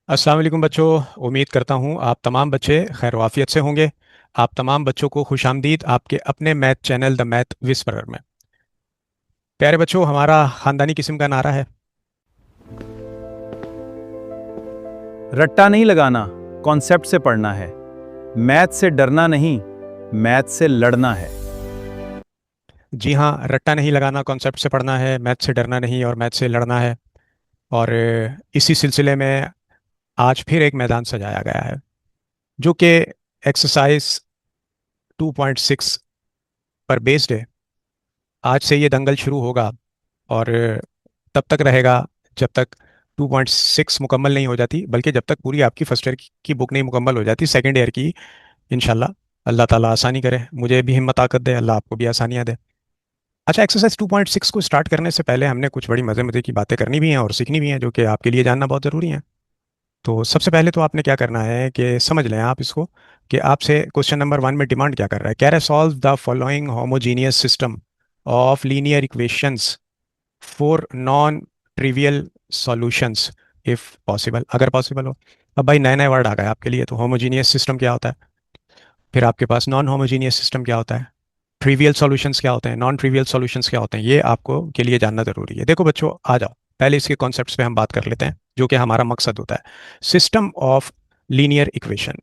अस्सलाम वालेकुम बच्चों। उम्मीद करता हूँ आप तमाम बच्चे खैर वाफियत से होंगे। आप तमाम बच्चों को खुशामदीद आपके अपने math channel the math whisperer में। प्यारे बच्चों, हमारा ख़ानदानी किस्म का नारा है। रट्टा नहीं लगाना, कॉन्सेप्ट से पढ़ना है। मैथ से डरना नहीं, मैथ से लड़ना है। जी हाँ, रट्टा नहीं लगाना, कॉन्सेप्ट से पढ़ना है, मैथ से डरना नहीं और मैथ से लड़ना है। और इसी सिलसिले में आज फिर एक मैदान सजाया गया है जो कि एक्सरसाइज 2.6 पर बेस्ड है। आज से ये दंगल शुरू होगा और तब तक रहेगा जब तक 2.6 मुकम्मल नहीं हो जाती, बल्कि जब तक पूरी आपकी फर्स्ट ईयर की बुक नहीं मुकम्मल हो जाती, सेकंड ईयर की। इंशाल्लाह अल्लाह ताला आसानी करे, मुझे भी हिम्मत ताकत दे, अल्लाह आपको भी आसानियाँ दे। अच्छा, एक्सरसाइज 2.6 को स्टार्ट करने से पहले हमने कुछ बड़ी मज़े मज़े की बातें करनी भी हैं और सीखनी भी हैं जो कि आपके लिए जानना बहुत ज़रूरी है। तो सबसे पहले तो आपने क्या करना है कि समझ लें आप इसको, कि आपसे क्वेश्चन नंबर 1 में डिमांड क्या कर रहा है। कह रहा है solve the following homogeneous system of linear equations for non trivial solutions if possible, अगर पॉसिबल हो। अब भाई नए नए वर्ड आ गए आपके लिए। तो होमोजीनियस सिस्टम क्या होता है, फिर आपके पास नॉन होमोजीनियस सिस्टम क्या होता है, ट्रिवियल सॉल्यूशंस क्या होते हैं, नॉन ट्रिवियल सॉल्यूशंस क्या होते हैं, ये आपको के लिए जानना जरूरी है। देखो बच्चों, आ जाओ पहले इसके कॉन्सेप्ट्स पे हम बात कर लेते हैं जो कि हमारा मकसद होता है। System of linear equation.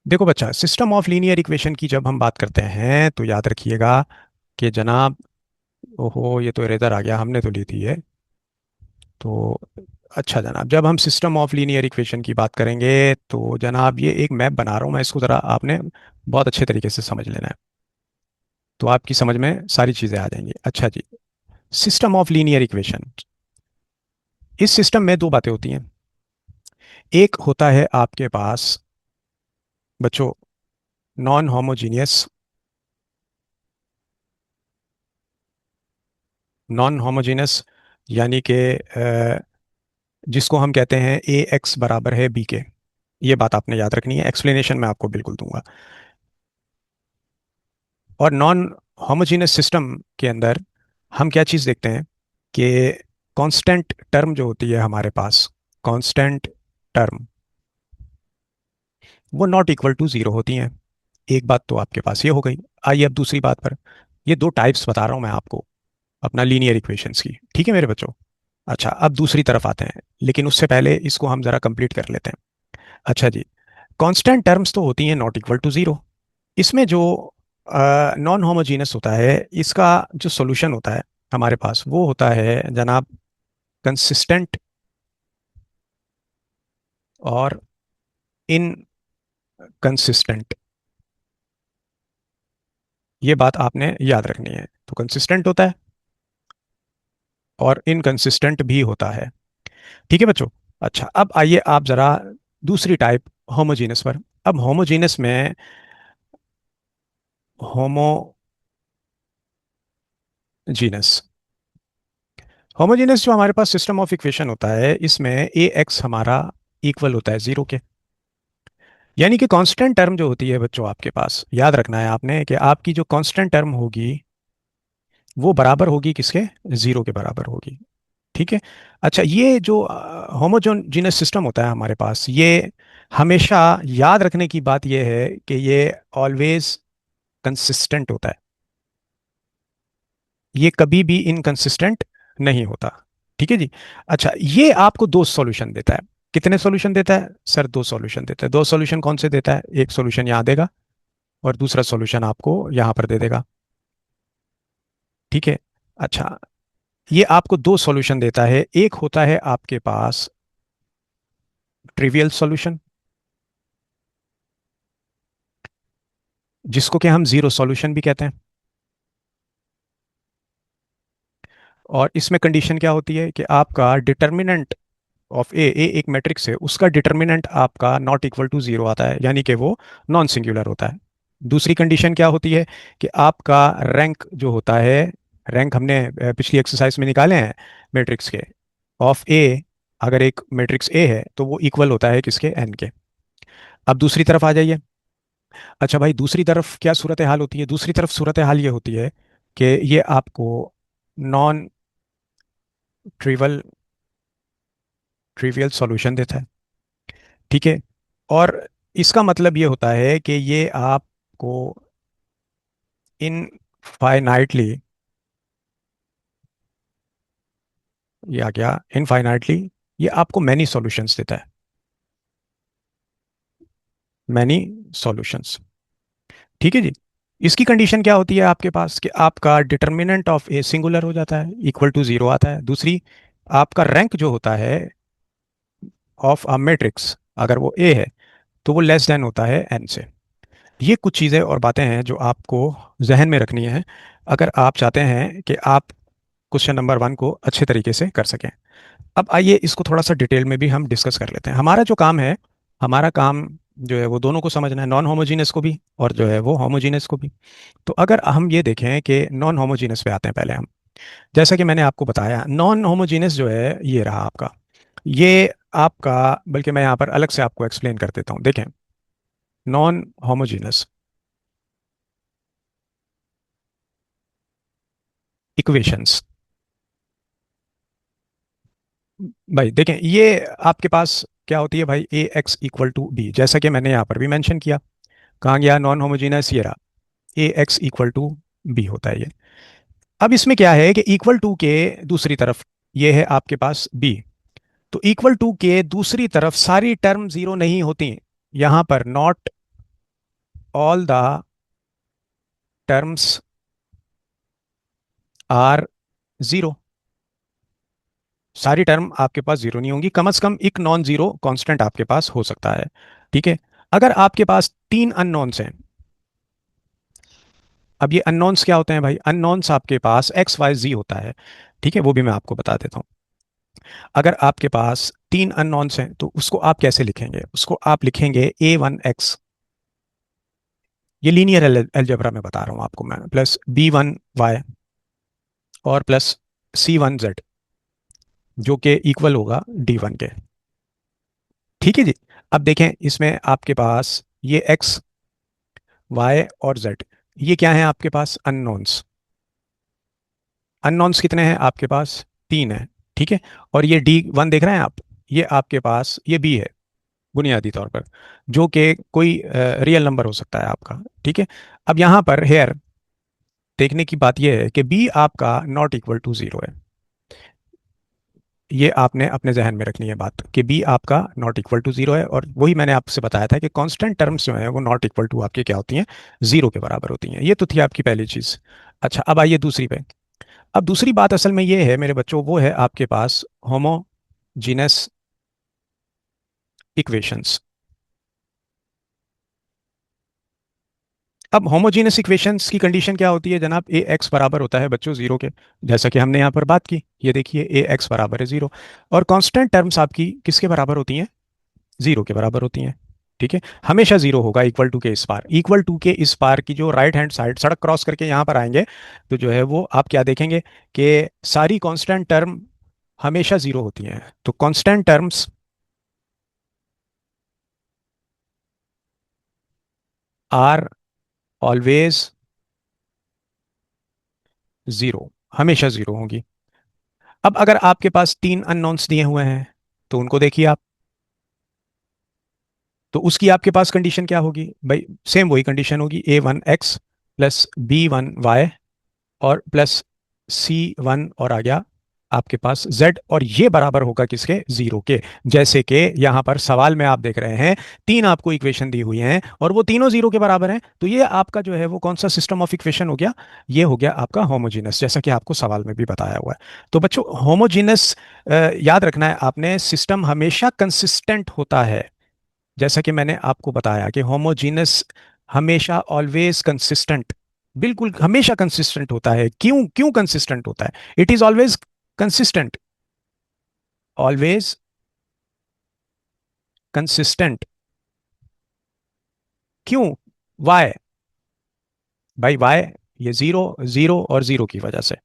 देखो बच्चा, सिस्टम ऑफ लीनियर इक्वेशन की जब हम बात करते हैं तो याद रखिएगा कि जनाब, ओहो ये तो इरेजर आ गया, हमने तो ली थी ये। तो अच्छा जनाब, जब हम सिस्टम ऑफ लीनियर इक्वेशन की बात करेंगे तो जनाब ये एक मैप बना रहा हूँ मैं, इसको ज़रा आपने बहुत अच्छे तरीके से समझ लेना है, तो आपकी समझ में सारी चीज़ें आ जाएंगी। अच्छा जी, सिस्टम ऑफ लीनियर इक्वेशन, इस सिस्टम में दो बातें होती हैं। एक होता है आपके पास बच्चों नॉन होमोजीनियस, नॉन होमोजीनियस यानी कि जिसको हम कहते हैं ए एक्स बराबर है बी के। ये बात आपने याद रखनी है, एक्सप्लेनेशन मैं आपको बिल्कुल दूंगा। और नॉन होमोजीनियस सिस्टम के अंदर हम क्या चीज़ देखते हैं कि कांस्टेंट टर्म जो होती है हमारे पास, कांस्टेंट टर्म वो नॉट इक्वल टू ज़ीरो होती हैं। एक बात तो आपके पास ये हो गई। आइए अब दूसरी बात पर, ये दो टाइप्स बता रहा हूँ मैं आपको अपना लीनियर इक्वेशंस की, ठीक है मेरे बच्चों। अच्छा, अब दूसरी तरफ आते हैं, लेकिन उससे पहले इसको हम ज़रा कंप्लीट कर लेते हैं। अच्छा जी, कांस्टेंट टर्म्स तो होती हैं नॉट इक्वल टू ज़ीरो। इसमें जो नॉन होमोजीनस होता है, इसका जो सॉल्यूशन होता है हमारे पास वो होता है जनाब कंसिस्टेंट और इनकंसिस्टेंट। ये बात आपने याद रखनी है। तो कंसिस्टेंट होता है और इनकंसिस्टेंट भी होता है, ठीक है बच्चों। अच्छा, अब आइए आप ज़रा दूसरी टाइप होमोजीनस पर। अब होमोजीनस में होमोजीनस होमोजीनस जो हमारे पास सिस्टम ऑफ इक्वेशन होता है, इसमें ए एक्स हमारा इक्वल होता है जीरो के। यानी कि कांस्टेंट टर्म जो होती है बच्चों, आपके पास याद रखना है आपने कि आपकी जो कांस्टेंट टर्म होगी वो बराबर होगी किसके, जीरो के बराबर होगी, ठीक है। अच्छा, ये जो होमोजेनस सिस्टम होता है हमारे पास, ये हमेशा याद रखने की बात ये है कि ये ऑलवेज कंसिस्टेंट होता है, ये कभी भी इनकंसिस्टेंट नहीं होता, ठीक है जी। अच्छा, ये आपको दो सॉल्यूशन देता है। कितने सॉल्यूशन देता है सर? दो सॉल्यूशन देता है। दो सॉल्यूशन कौन से देता है? एक सॉल्यूशन यहाँ देगा और दूसरा सॉल्यूशन आपको यहाँ पर दे देगा, ठीक है। अच्छा, ये आपको दो सॉल्यूशन देता है। एक होता है आपके पास ट्रिवियल सॉल्यूशन, जिसको कि हम जीरो सॉल्यूशन भी कहते हैं। और इसमें कंडीशन क्या होती है कि आपका डिटर्मिनेंट ऑफ ए एक मैट्रिक्स है, उसका डिटर्मिनेंट आपका नॉट इक्वल टू जीरो आता है, यानी कि वो नॉन सिंगुलर होता है। दूसरी कंडीशन क्या होती है कि आपका रैंक जो होता है, रैंक हमने पिछली एक्सरसाइज में निकाले हैं मैट्रिक्स के, ऑफ ए, अगर एक मैट्रिक्स ए है तो वो इक्वल होता है किसके, एन के। अब दूसरी तरफ आ जाइए। अच्छा भाई, दूसरी तरफ क्या सूरत हाल होती है? दूसरी तरफ सूरत हाल ये होती है कि ये आपको नॉन ट्रिवल ट्रिवियल सॉल्यूशन देता है। ठीक है। और इसका मतलब ये होता है कि ये आपको इनफाइनाइटली, ये आ गया इनफाइनाइटली, ये आपको मैनी सॉल्यूशंस देता है, मैनी सॉल्यूशंस। ठीक है जी। इसकी कंडीशन क्या होती है आपके पास कि आपका डिटर्मिनेंट ऑफ ए सिंगुलर हो जाता है, इक्वल टू जीरो आता है। दूसरी, आपका रैंक जो होता है ऑफ अ मैट्रिक्स, अगर वो ए है तो वो लेस देन होता है एन से। ये कुछ चीज़ें और बातें हैं जो आपको जहन में रखनी है अगर आप चाहते हैं कि आप क्वेश्चन नंबर वन को अच्छे तरीके से कर सकें। अब आइए इसको थोड़ा सा डिटेल में भी हम डिस्कस कर लेते हैं। हमारा जो काम है, हमारा काम जो है वो दोनों को समझना है, नॉन होमोजीनियस को भी और जो है वो होमोजीनियस को भी। तो अगर हम ये देखें कि नॉन होमोजीनियस पे आते हैं पहले हम, जैसा कि मैंने आपको बताया नॉन होमोजीनियस जो है ये रहा आपका, ये आपका, बल्कि मैं यहाँ पर अलग से आपको एक्सप्लेन कर देता हूँ। देखें, नॉन होमोजीनियस इक्वेशंस, भाई देखें ये आपके पास क्या होती है भाई, ए एक्स इक्वल टू बी, जैसा कि मैंने यहाँ पर भी मेंशन किया। कहाँ गया नॉन होमोजीनियस, ये रहा, ए एक्स इक्वल टू बी होता है ये। अब इसमें क्या है कि इक्वल टू के दूसरी तरफ ये है आपके पास बी, तो इक्वल टू के दूसरी तरफ सारी टर्म जीरो नहीं होती। यहां पर not all the terms are zero, सारी टर्म आपके पास जीरो नहीं होंगी, कम से कम एक नॉन जीरो कांस्टेंट आपके पास हो सकता है। ठीक है। अगर आपके पास तीन अननोन्स हैं, अब ये अननोन्स क्या होते हैं भाई, अननोन्स आपके पास एक्स वाई जी होता है। ठीक है, वो भी मैं आपको बता देता हूँ। अगर आपके पास तीन अननोन्स हैं तो उसको आप कैसे लिखेंगे, उसको आप लिखेंगे a1x, ये लीनियर अलजेब्रा में बता रहा हूँ आपको मैं, प्लस b1y और प्लस c1z, जो कि इक्वल होगा d1 के। ठीक है जी। अब देखें इसमें आपके पास ये x, y और z, ये क्या है आपके पास, अननोन्स। अननोन्स कितने हैं आपके पास, तीन है। ठीक है। और ये d1 देख रहे हैं आप, ये आपके पास ये b है बुनियादी तौर पर, जो कि कोई रियल नंबर हो सकता है आपका। ठीक है। अब यहाँ पर हेयर देखने की बात यह है कि b आपका नॉट इक्वल टू जीरो है, ये आपने अपने जहन में रखनी है बात कि b आपका नॉट इक्वल टू जीरो है। और वही मैंने आपसे बताया था कि कांस्टेंट टर्म्स जो है वो नॉट इक्वल टू आपके क्या होती हैं, जीरो के बराबर होती हैं। ये तो थी आपकी पहली चीज़। अच्छा, अब आइए दूसरी पे। अब दूसरी बात असल में ये है मेरे बच्चों, वो है आपके पास होमोजीनस इक्वेशंस। अब होमोजीनस इक्वेशंस की कंडीशन क्या होती है जनाब, ए एक्स बराबर होता है बच्चों जीरो के, जैसा कि हमने यहाँ पर बात की। ये देखिए ए एक्स बराबर है जीरो, और कांस्टेंट टर्म्स आपकी किसके बराबर होती हैं, जीरो के बराबर होती हैं। ठीक है। हमेशा जीरो होगा इक्वल टू के इस पार, इक्वल टू के इस पार की जो राइट हैंड साइड सड़क क्रॉस करके यहाँ पर आएंगे तो जो है वो आप क्या देखेंगे कि सारी कांस्टेंट टर्म हमेशा जीरो होती हैं। तो constant terms are always zero, हमेशा जीरो होंगी। अब अगर आपके पास तीन अननोन्स दिए हुए हैं तो उनको देखिए आप, तो उसकी आपके पास कंडीशन क्या होगी भाई, सेम वही कंडीशन होगी, a1x प्लस b1y और प्लस c1 और आ गया आपके पास z, और ये बराबर होगा किसके, जीरो के। जैसे कि यहां पर सवाल में आप देख रहे हैं तीन आपको इक्वेशन दी हुई हैं और वो तीनों जीरो के बराबर हैं, तो ये आपका जो है वो कौन सा सिस्टम ऑफ इक्वेशन हो गया, ये हो गया आपका होमोजीनस, जैसा कि आपको सवाल में भी बताया हुआ है। तो बच्चों होमोजीनस, याद रखना है आपने, सिस्टम हमेशा कंसिस्टेंट होता है। जैसा कि मैंने आपको बताया कि होमोजीनस हमेशा ऑलवेज कंसिस्टेंट, बिल्कुल हमेशा कंसिस्टेंट होता है। क्यों क्यों कंसिस्टेंट होता है, it is always consistent, always consistent. क्यों, वाई, भाई वाई, ये जीरो, जीरो और जीरो की वजह से।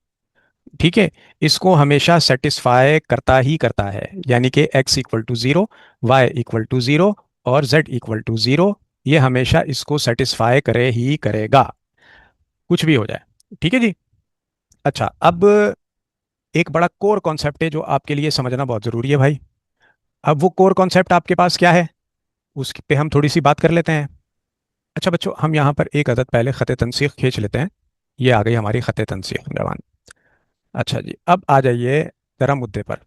ठीक है। इसको हमेशा सेटिस्फाई करता ही करता है, यानी कि x equal to zero, y equal to zero और z इक्वल टू जीरो, ये हमेशा इसको सेटिस्फाई करे ही करेगा, कुछ भी हो जाए। ठीक है जी। अच्छा, अब एक बड़ा कोर कॉन्सेप्ट है जो आपके लिए समझना बहुत ज़रूरी है भाई। अब वो कोर कॉन्सेप्ट आपके पास क्या है, उस पे हम थोड़ी सी बात कर लेते हैं। अच्छा बच्चों, हम यहाँ पर एक अदद पहले ख़त तनसीख खींच लेते हैं। ये आ गई हमारी ख़त तनसीख जवान। अच्छा जी, अब आ जाइए ज़रा मुद्दे पर।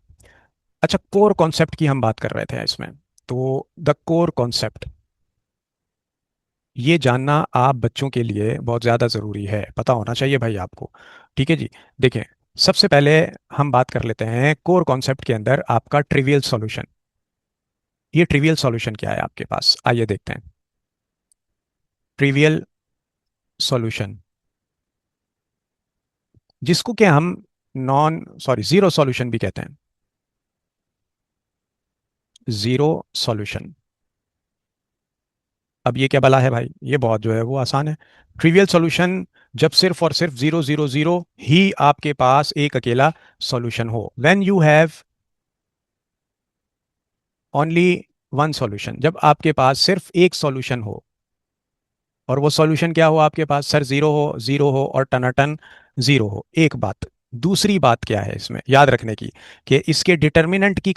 अच्छा, कोर कॉन्सेप्ट की हम बात कर रहे थे इसमें। तो द कोर कॉन्सेप्ट, ये जानना आप बच्चों के लिए बहुत ज़्यादा ज़रूरी है, पता होना चाहिए भाई आपको। ठीक है जी। देखें, सबसे पहले हम बात कर लेते हैं कोर कॉन्सेप्ट के अंदर आपका ट्रिवियल सॉल्यूशन। ये ट्रिवियल सॉल्यूशन क्या है आपके पास, आइए देखते हैं। ट्रिवियल सॉल्यूशन, जिसको कि हम नॉन सॉरी जीरो सॉल्यूशन भी कहते हैं। जीरो सॉल्यूशन, अब ये क्या भला है भाई, ये बहुत जो है वो आसान है। ट्रिवियल सॉल्यूशन जब सिर्फ और सिर्फ जीरो जीरो जीरो ही आपके पास एक अकेला सॉल्यूशन हो, when you have only one solution, जब आपके पास सिर्फ एक सॉल्यूशन हो। और वो सॉल्यूशन क्या हो आपके पास, सर जीरो हो और टनाटन जीरो हो, एक बात। दूसरी बात क्या है इसमें याद रखने की, कि इसके डिटर्मिनेंट की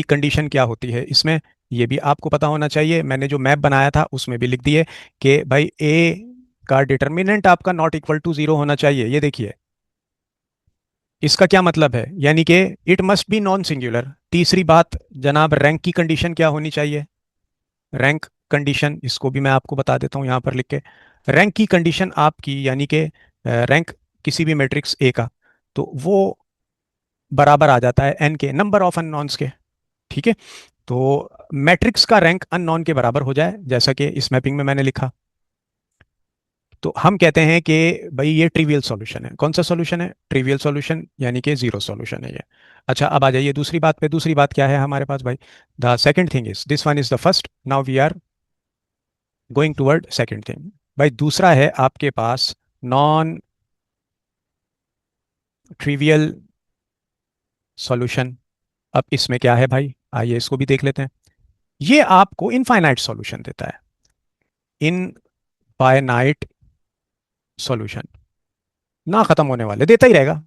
कंडीशन क्या होती है इसमें, ये भी आपको पता होना चाहिए। मैंने जो मैप बनाया था उसमें भी लिख दिए कि भाई ए का डिटर्मिनेंट आपका नॉट इक्वल टू जीरो होना चाहिए। ये देखिए, इसका क्या मतलब है, यानी कि it must be non singular. तीसरी बात जनाब, रैंक की कंडीशन क्या होनी चाहिए, रैंक कंडीशन, इसको भी मैं आपको बता देता हूँ यहाँ पर लिख के। रैंक की कंडीशन आपकी, यानी कि रैंक किसी भी मैट्रिक्स ए का, तो वो बराबर आ जाता है एन के नंबर ऑफ अननोन्स के। ठीक है। तो मैट्रिक्स का रैंक अननोन के बराबर हो जाए, जैसा कि इस मैपिंग में मैंने लिखा, तो हम कहते हैं कि भाई ये ट्रिवियल सॉल्यूशन है। कौन सा सॉल्यूशन है, ट्रिवियल सॉल्यूशन, यानी कि जीरो सॉल्यूशन है ये। अच्छा, अब आ जाइए दूसरी बात पे। दूसरी बात क्या है हमारे पास भाई, the second thing is this one is the first, now we are going toward second thing. भाई दूसरा है आपके पास नॉन ट्रिवियल सॉल्यूशन। अब इसमें क्या है भाई, आइए इसको भी देख लेते हैं। ये आपको इनफाइनाइट सॉल्यूशन देता है, इनफाइनाइट सॉल्यूशन, ना खत्म होने वाले देता ही रहेगा।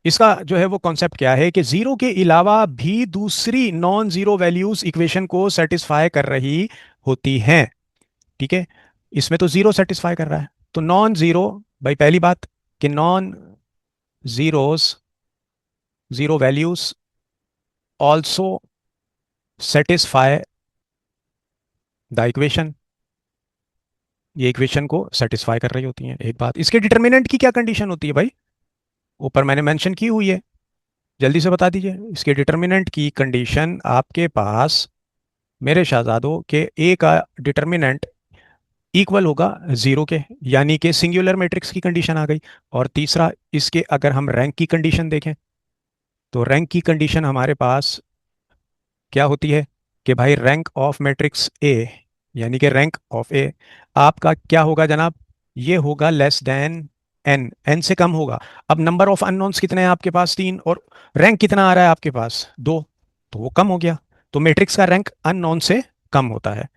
इसका जो है वो कॉन्सेप्ट क्या है कि जीरो के अलावा भी दूसरी नॉन जीरो वैल्यूज इक्वेशन को सेटिस्फाई कर रही होती हैं। ठीक है। इसमें तो जीरो सेटिस्फाई कर रहा है, तो नॉन जीरो, भाई पहली बात कि non zeros, zero values also satisfy the equation, ये इक्वेशन को सेटिस्फाई कर रही होती हैं। एक बात, इसके डिटर्मिनेंट की क्या कंडीशन होती है भाई, ऊपर मैंने मेंशन की हुई है, जल्दी से बता दीजिए। इसके डिटर्मिनेंट की कंडीशन आपके पास मेरे शहजादों के ए का डिटर्मिनेंट इक्वल होगा जीरो के, यानी कि सिंगुलर मैट्रिक्स की कंडीशन आ गई। और तीसरा, इसके अगर हम रैंक की कंडीशन देखें, तो रैंक की कंडीशन हमारे पास क्या होती है कि भाई रैंक ऑफ मैट्रिक्स ए, यानी कि रैंक ऑफ ए आपका क्या होगा जनाब, ये होगा लेस देन एन, एन से कम होगा। अब नंबर ऑफ अननोन्स कितने हैं आपके पास, तीन, और रैंक कितना आ रहा है आपके पास, दो, तो वो कम हो गया। तो मैट्रिक्स का रैंक अननोन से कम होता है।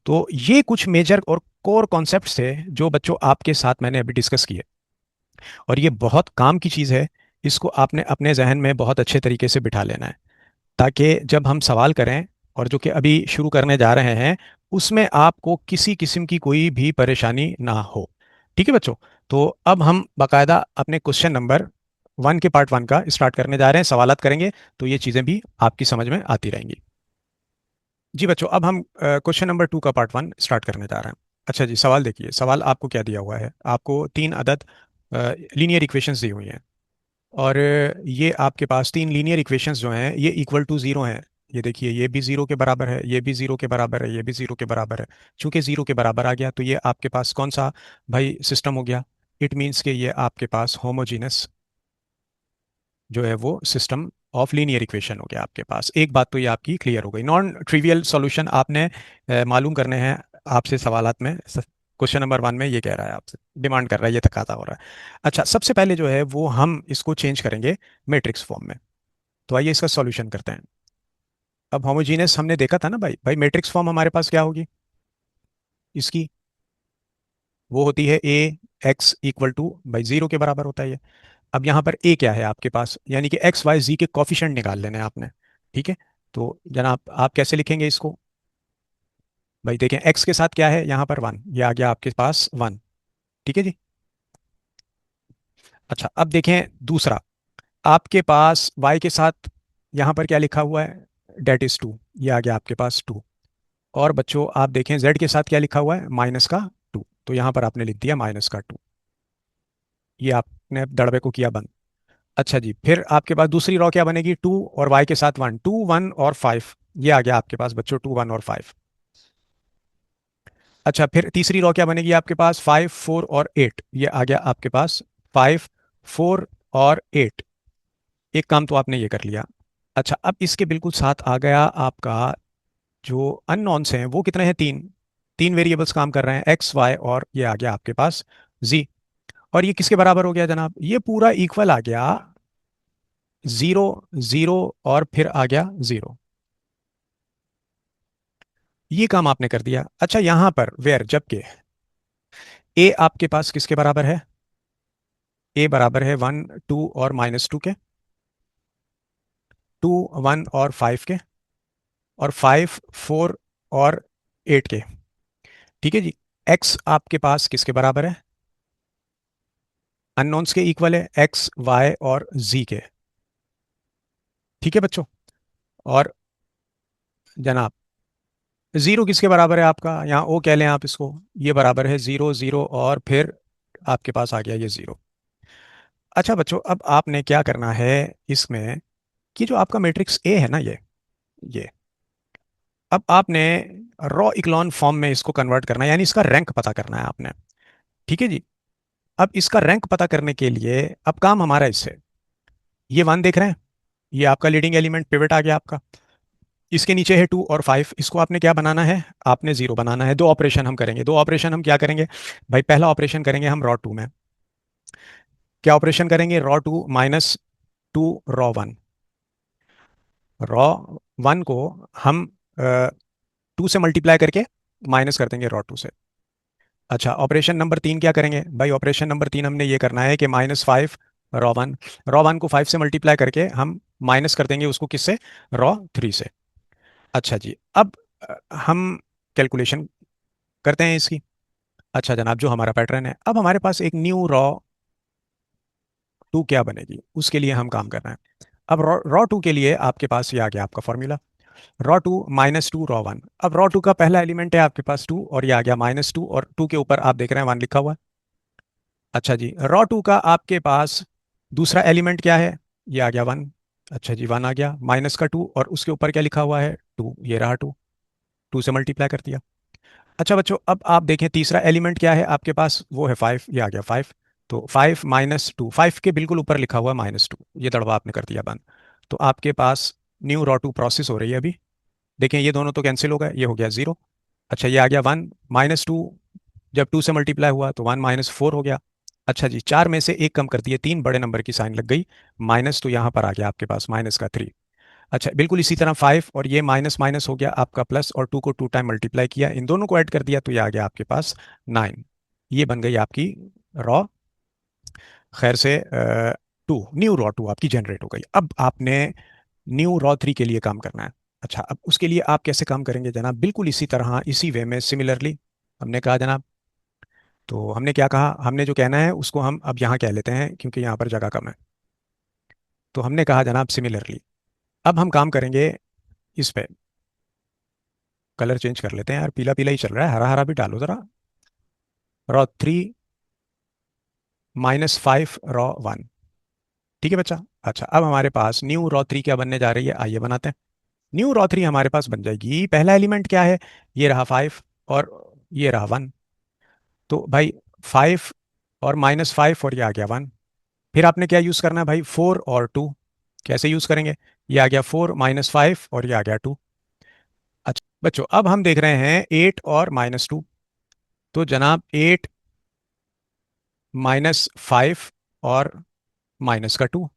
तो ये कुछ मेजर और कोर कॉन्सेप्ट्स थे जो बच्चों आपके साथ मैंने अभी डिस्कस किए, और ये बहुत काम की चीज़ है। इसको आपने अपने जहन में बहुत अच्छे तरीके से बिठा लेना है, ताकि जब हम सवाल करें, और जो कि अभी शुरू करने जा रहे हैं, उसमें आपको किसी किस्म की कोई भी परेशानी ना हो। ठीक है बच्चों। तो अब हम बाकायदा अपने क्वेश्चन नंबर वन के पार्ट वन का स्टार्ट करने जा रहे हैं, सवालात करेंगे, तो ये चीज़ें भी आपकी समझ में आती रहेंगी। जी बच्चों, अब हम क्वेश्चन नंबर टू का पार्ट वन स्टार्ट करने जा रहे हैं। अच्छा जी, सवाल देखिए। सवाल आपको क्या दिया हुआ है, आपको तीन अदद लीनियर इक्वेशंस दी हुई हैं, और ये आपके पास तीन लीनियर इक्वेशंस जो हैं ये इक्वल टू ज़ीरो हैं। ये देखिए, ये भी ज़ीरो के बराबर है, ये भी ज़ीरो के बराबर है, ये भी ज़ीरो के बराबर है। चूंकि ज़ीरो के बराबर आ गया, तो ये आपके पास कौन सा भाई सिस्टम हो गया, इट मीन्स कि ये आपके पास होमोजीनस जो है वो सिस्टम ऑफ लीनियर इक्वेशन हो गया आपके पास। एक बात तो ये आपकी क्लियर हो गई। नॉन ट्रिवियल सॉल्यूशन आपने मालूम करने हैं आपसे सवालात में। क्वेश्चन नंबर वन में ये कह रहा है, आपसे डिमांड कर रहा है, ये तकाजा हो रहा है। अच्छा, सबसे पहले जो है वो हम इसको चेंज करेंगे मैट्रिक्स फॉर्म में। तो आइए इसका सॉल्यूशन करते हैं। अब होमोजीनियस हमने देखा था ना भाई, भाई मैट्रिक्स फॉर्म हमारे पास क्या होगी इसकी, वो होती है ए एक्स इक्वल टू भाई जीरो के बराबर होता है ये। अब यहाँ पर ए क्या है आपके पास, यानी कि एक्स वाई जी के कॉफिशेंट निकाल लेने हैं आपने। ठीक है, तो जनाब आप कैसे लिखेंगे इसको? भाई देखें एक्स के साथ क्या है यहाँ पर वन, ये आ गया आपके पास वन। ठीक है जी। अच्छा अब देखें दूसरा, आपके पास y के साथ यहाँ पर क्या लिखा हुआ है, डेट इज टू, ये आ गया आपके पास टू। और बच्चों आप देखें z के साथ क्या लिखा हुआ है, माइनस का टू, तो यहाँ पर आपने लिख दिया माइनस का टू। ये आपने दड़बे को किया बंद। अच्छा जी, फिर आपके पास दूसरी रॉ क्या बनेगी, टू और y के साथ वन, टू वन और फाइव, ये आ गया आपके पास बच्चों टू वन और फाइव। अच्छा फिर तीसरी रॉ क्या बनेगी आपके पास, फाइव फोर और एट, ये आ गया आपके पास फाइव फोर और एट। एक काम तो आपने ये कर लिया। अच्छा अब इसके बिल्कुल साथ आ गया आपका जो अननोन्स हैं वो कितने हैं, तीन। तीन वेरिएबल्स काम कर रहे हैं, एक्स वाई, और ये आ गया आपके पास जी। और ये किसके बराबर हो गया जनाब, ये पूरा इक्वल आ गया जीरो, जीरो, और फिर आ गया जीरो। ये काम आपने कर दिया। अच्छा यहां पर वेयर, जबकि ए आपके पास किसके बराबर है, ए बराबर है वन टू और माइनस टू के, टू वन और फाइव के, और फाइव फोर और एट के। ठीक है जी। एक्स आपके पास किसके बराबर है, अननोन्स के इक्वल है, एक्स वाई और जी के। ठीक है बच्चों। और जनाब जीरो किसके बराबर है आपका, यहाँ ओ कह लें आप इसको, ये बराबर है जीरो, जीरो, और फिर आपके पास आ गया ये जीरो। अच्छा बच्चों अब आपने क्या करना है इसमें, कि जो आपका मैट्रिक्स ए है ना ये अब आपने रॉ इक्लॉन फॉर्म में इसको कन्वर्ट करना है, यानी इसका रैंक पता करना है आपने। ठीक है जी। अब इसका रैंक पता करने के लिए अब काम हमारा इससे, ये वन देख रहे हैं, ये आपका लीडिंग एलिमेंट पिवट आ गया आपका। इसके नीचे है टू और फाइव, इसको आपने क्या बनाना है, आपने जीरो बनाना है। दो ऑपरेशन हम करेंगे, दो ऑपरेशन हम क्या करेंगे भाई, पहला ऑपरेशन करेंगे हम रॉ टू में। क्या ऑपरेशन करेंगे, row two minus two row one. Row one को हम टू से मल्टीप्लाई करके माइनस कर देंगे रॉ टू से। अच्छा ऑपरेशन नंबर तीन क्या करेंगे भाई, ऑपरेशन नंबर तीन हमने ये करना है कि minus five raw one, row one को फाइव से मल्टीप्लाई करके हम माइनस कर देंगे उसको किससे, रॉ थ्री से। अच्छा जी। अब हम कैलकुलेशन करते हैं इसकी। अच्छा जनाब जो हमारा पैटर्न है, अब हमारे पास एक न्यू रॉ टू क्या बनेगी, उसके लिए हम काम कर रहे हैं। अब रॉ रॉ टू के लिए आपके पास ये आ गया आपका formula, row two minus two row one. अब रॉ टू का पहला एलिमेंट है आपके पास टू, और ये आ गया माइनस टू, और टू के ऊपर आप देख रहे हैं वन लिखा हुआ है। अच्छा जी, रॉ टू का आपके पास दूसरा एलिमेंट क्या है, ये आ गया वन। अच्छा जी, वन आ गया माइनस का टू, और उसके ऊपर क्या लिखा हुआ है, टू, ये रहा टू, टू से मल्टीप्लाई कर दिया। अच्छा बच्चों अब आप देखें तीसरा एलिमेंट क्या है आपके पास, वो है फाइव, ये आ गया फाइव। तो फाइव माइनस टू, फाइव के बिल्कुल ऊपर लिखा हुआ है माइनस टू, ये दड़वा आपने कर दिया बंद। तो आपके पास न्यू रॉ टू प्रोसेस हो रही है अभी। देखें ये दोनों तो कैंसिल हो गए, ये हो गया जीरो। अच्छा ये आ गया वन माइनस टू, जब टू से मल्टीप्लाई हुआ तो वन माइनस फोर हो गया। अच्छा जी, चार में से एक कम कर दिए, तीन बड़े नंबर की साइन लग गई, माइनस, तो यहाँ पर आ गया आपके पास माइनस का थ्री। अच्छा बिल्कुल इसी तरह फाइव, और ये माइनस माइनस हो गया आपका प्लस, और टू को टू टाइम मल्टीप्लाई किया, इन दोनों को ऐड कर दिया, तो ये आ गया आपके पास नाइन। ये बन गई आपकी रॉ, खैर से टू, न्यू रॉ टू आपकी जनरेट हो गई। अब आपने न्यू रॉ थ्री के लिए काम करना है। अच्छा अब उसके लिए आप कैसे काम करेंगे जनाब, बिल्कुल इसी तरह इसी वे में सिमिलरली हमने कहा जनाब, तो हमने क्या कहा, हमने जो कहना है उसको हम अब यहाँ कह लेते हैं क्योंकि यहाँ पर जगह कम है। तो हमने कहा जनाब सिमिलरली, अब हम काम करेंगे इस पे, कलर चेंज कर लेते हैं यार, पीला पीला ही चल रहा है, हरा हरा भी डालो जरा। Raw three minus five raw one. ठीक है बच्चा। अच्छा अब हमारे पास न्यू रॉ थ्री क्या बनने जा रही है, आइए बनाते हैं। न्यू रॉ थ्री हमारे पास बन जाएगी, पहला एलिमेंट क्या है, ये रहा फाइव, और ये रहा वन। तो भाई फाइव और माइनस फाइव, और ये आ गया वन। फिर आपने क्या यूज़ करना है भाई, फोर और टू। कैसे यूज़ करेंगे, ये आ गया फोर माइनस फाइव, और ये आ गया टू। अच्छा बच्चों अब हम देख रहे हैं एट और माइनस टू। तो जनाब एट माइनस फाइव और माइनस का टू,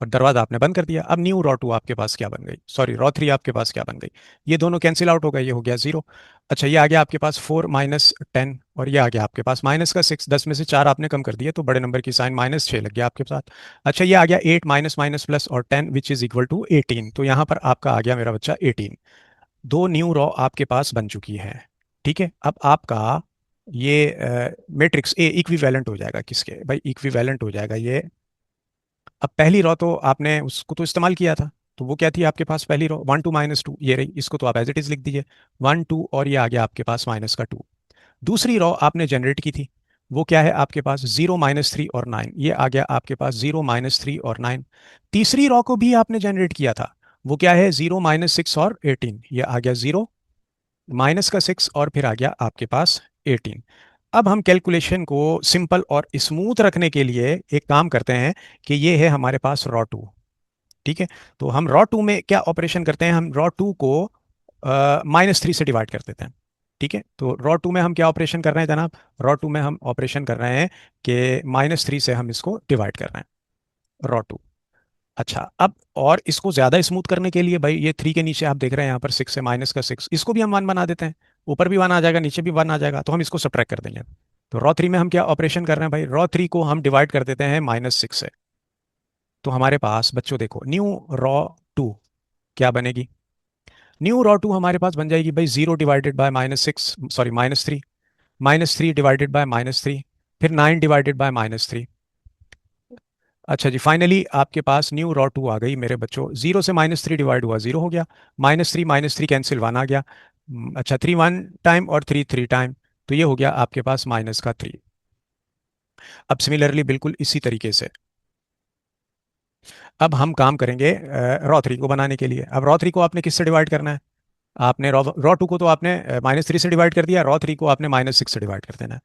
और दरवाजा आपने बंद कर दिया। अब न्यू रॉ टू आपके पास क्या बन गई, सॉरी रॉ थ्री आपके पास क्या बन गई, ये दोनों कैंसिल आउट हो गए, ये हो गया जीरो। अच्छा ये आ गया आपके पास फोर माइनस टेन, और ये आ गया आपके पास माइनस का 6, 10 में से 4 आपने कम कर दिया तो बड़े नंबर की साइन -6 लग गया आपके साथ। अच्छा, ये आ गया 8 माइनस माइनस प्लस और 10 विच इज इक्वल टू 18। तो यहाँ पर आपका आ गया मेरा बच्चा 18। दो न्यू रॉ आपके पास बन चुकी है। ठीक है, अब आपका ये मैट्रिक्स ए इक्विवेलेंट हो जाएगा किसके भाई, इक्विवेलेंट हो जाएगा ये। अब पहली रॉ तो आपने उसको तो इस्तेमाल किया था, तो वो क्या थी आपके पास पहली रॉ, 1 2 -2, ये रही, इसको तो आप एज इट इज लिख दीजिए 1 2, और ये आ गया आपके पास -2। दूसरी रॉ आपने जनरेट की थी, वो क्या है आपके पास 0 -3 और 9, ये आ गया आपके पास 0 -3 और 9। तीसरी रॉ को भी आपने जनरेट किया था, वो क्या है 0 -6 और 18, ये आ गया 0 -6 और फिर आ गया आपके पास 18। अब हम कैलकुलेशन को सिंपल और स्मूथ रखने के लिए एक काम करते हैं कि ये है हमारे पास रॉ 2। ठीक है, तो हम रॉ 2 में क्या ऑपरेशन करते हैं, हम रॉ 2 को -3 से डिवाइड कर देते हैं। ठीक है, तो रॉ 2 में हम क्या ऑपरेशन कर रहे हैं जनाब, रॉ 2 में हम ऑपरेशन कर रहे हैं कि -3 से हम इसको डिवाइड कर रहे हैं रॉ 2। अच्छा, अब और इसको ज्यादा स्मूथ करने के लिए भाई, ये 3 के नीचे आप देख रहे हैं यहाँ पर 6 है, -6, इसको भी हम 1 बना देते हैं। ऊपर भी 1 आ जाएगा, नीचे भी 1 आ जाएगा, तो हम इसको सब्ट्रैक्ट कर देंगे। तो रॉ 3 में हम क्या ऑपरेशन कर रहे हैं भाई, रॉ 3 को हम डिवाइड कर देते हैं -6 से। तो हमारे पास बच्चों देखो न्यू रॉ 2 क्या बनेगी, न्यू रॉ 2 हमारे पास बन जाएगी भाई 0 divided by -6, sorry -3, -3 divided by -3, फिर 9 डिवाइडेड बाय -3। अच्छा जी, फाइनली आपके पास न्यू रॉ 2 आ गई मेरे बच्चों, 0 से -3 डिवाइड हुआ 0 हो गया, -3 कैंसिल 1 आ गया। अच्छा, 3 1 टाइम और 3 3 टाइम, तो ये हो गया आपके पास -3। अब सिमिलरली बिल्कुल इसी तरीके से अब हम काम करेंगे रॉ 3 को बनाने के लिए। अब रॉ 3 को आपने किससे डिवाइड करना है, आपने रॉ 2 को तो आपने -3 से डिवाइड कर दिया, रॉ 3 को आपने -6 से डिवाइड कर देना है।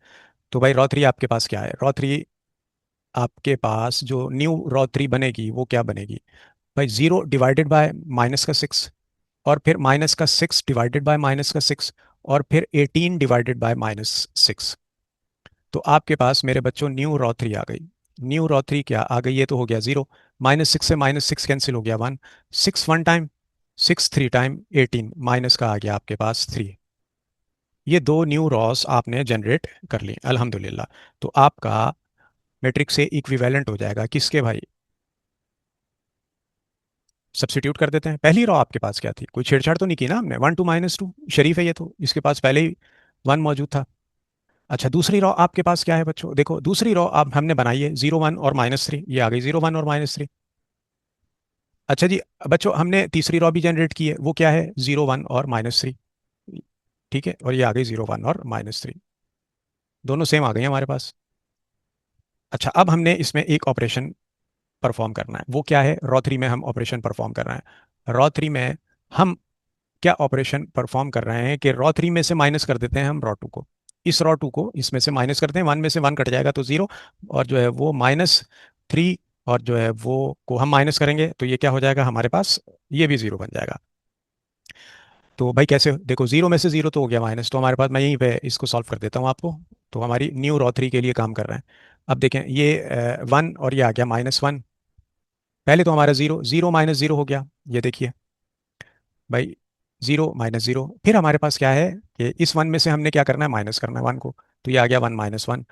तो भाई रॉ 3 आपके पास क्या है, रॉ 3 आपके पास जो न्यू रॉ 3 बनेगी वो क्या बनेगी भाई, 0 डिवाइडेड बाय -6, और फिर -6 डिवाइडेड बाय -6, और फिर 18 डिवाइडेड बाय -6। तो आपके पास मेरे बच्चों न्यू रॉ 3 आ गई। न्यू रॉ 3 क्या आ गई, ये तो हो गया 0, -6 से -6 कैंसिल हो गया 1, 6 1 टाइम, 6 3 टाइम, 18, माइनस का आ गया आपके पास 3। ये दो न्यू रॉस आपने जनरेट कर ली अल्हम्दुलिल्लाह। तो आपका मैट्रिक्स से इक्विवेलेंट हो जाएगा किसके भाई, सब्स्टिट्यूट कर देते हैं। पहली रॉ आपके पास क्या थी, कोई छेड़छाड़ तो नहीं की ना हमने, 1 2 -2, शरीफ है ये तो, इसके पास पहले ही 1 मौजूद था। अच्छा, दूसरी रॉ आपके पास क्या है बच्चों, देखो दूसरी रॉ आप हमने बनाई है 0 1 और -3, ये आ गई 0 1 और -3। अच्छा जी, बच्चों हमने तीसरी रॉ भी जनरेट की है, वो क्या है 0 1 और -3। ठीक है, और ये आ गई 0 1 और -3, दोनों सेम आ गई हैं हमारे पास। अच्छा, अब हमने इसमें एक ऑपरेशन परफॉर्म करना है, वो क्या है, रॉ 3 में हम ऑपरेशन परफॉर्म कर रहे हैं। रॉ 3 में हम क्या ऑपरेशन परफॉर्म कर रहे हैं कि रॉ 3 में से माइनस कर देते हैं हम रॉ 2 को, इस रॉ 2 को इसमें से माइनस करते हैं, 1 में से 1 कट जाएगा तो 0, और जो है वो -3, और जो है वो को हम माइनस करेंगे तो ये क्या हो जाएगा हमारे पास, ये भी 0 बन जाएगा। तो भाई कैसे, देखो 0 में से 0 तो हो गया माइनस, तो हमारे पास मैं यहीं पे इसको सॉल्व कर देता हूँ आपको। तो हमारी न्यू रॉ 3 के लिए काम कर रहे हैं। अब देखें ये 1 और ये आ गया -1, पहले तो हमारा 0 0 - 0 हो गया, ये देखिए भाई 0 - 0, फिर हमारे पास क्या है कि इस 1 में से हमने क्या करना है, माइनस करना है 1 को, तो ये आ गया 1 - 1।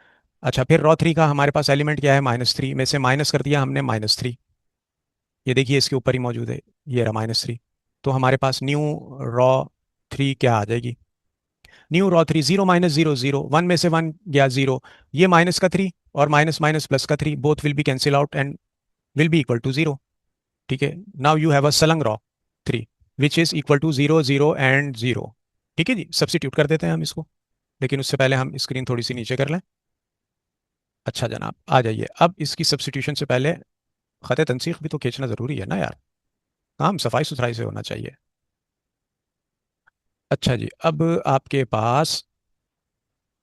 अच्छा, फिर रॉ 3 का हमारे पास एलिमेंट क्या है, -3, में से माइनस कर दिया हमने -3, ये देखिए इसके ऊपर ही मौजूद है, ये रहा -3। तो हमारे पास न्यू रॉ 3 क्या आ जाएगी, न्यू रॉ 3 0 - 0 0, 1 में से 1 गया 0, ये माइनस का 3 और माइनस माइनस प्लस का 3, both will be cancel out and will be equal to 0। ठीक है, now you have a single row 3 which is equal to 0 0 and 0। ठीक है जी, सब्सिट्यूट कर देते हैं हम इसको, लेकिन उससे पहले हम स्क्रीन थोड़ी सी नीचे कर लें। अच्छा जनाब, आ जाइए, अब इसकी सब्सिट्यूशन से पहले खत तनसीख भी तो खींचना ज़रूरी है ना यार, काम सफाई सुथराई से होना चाहिए। अच्छा जी, अब आपके पास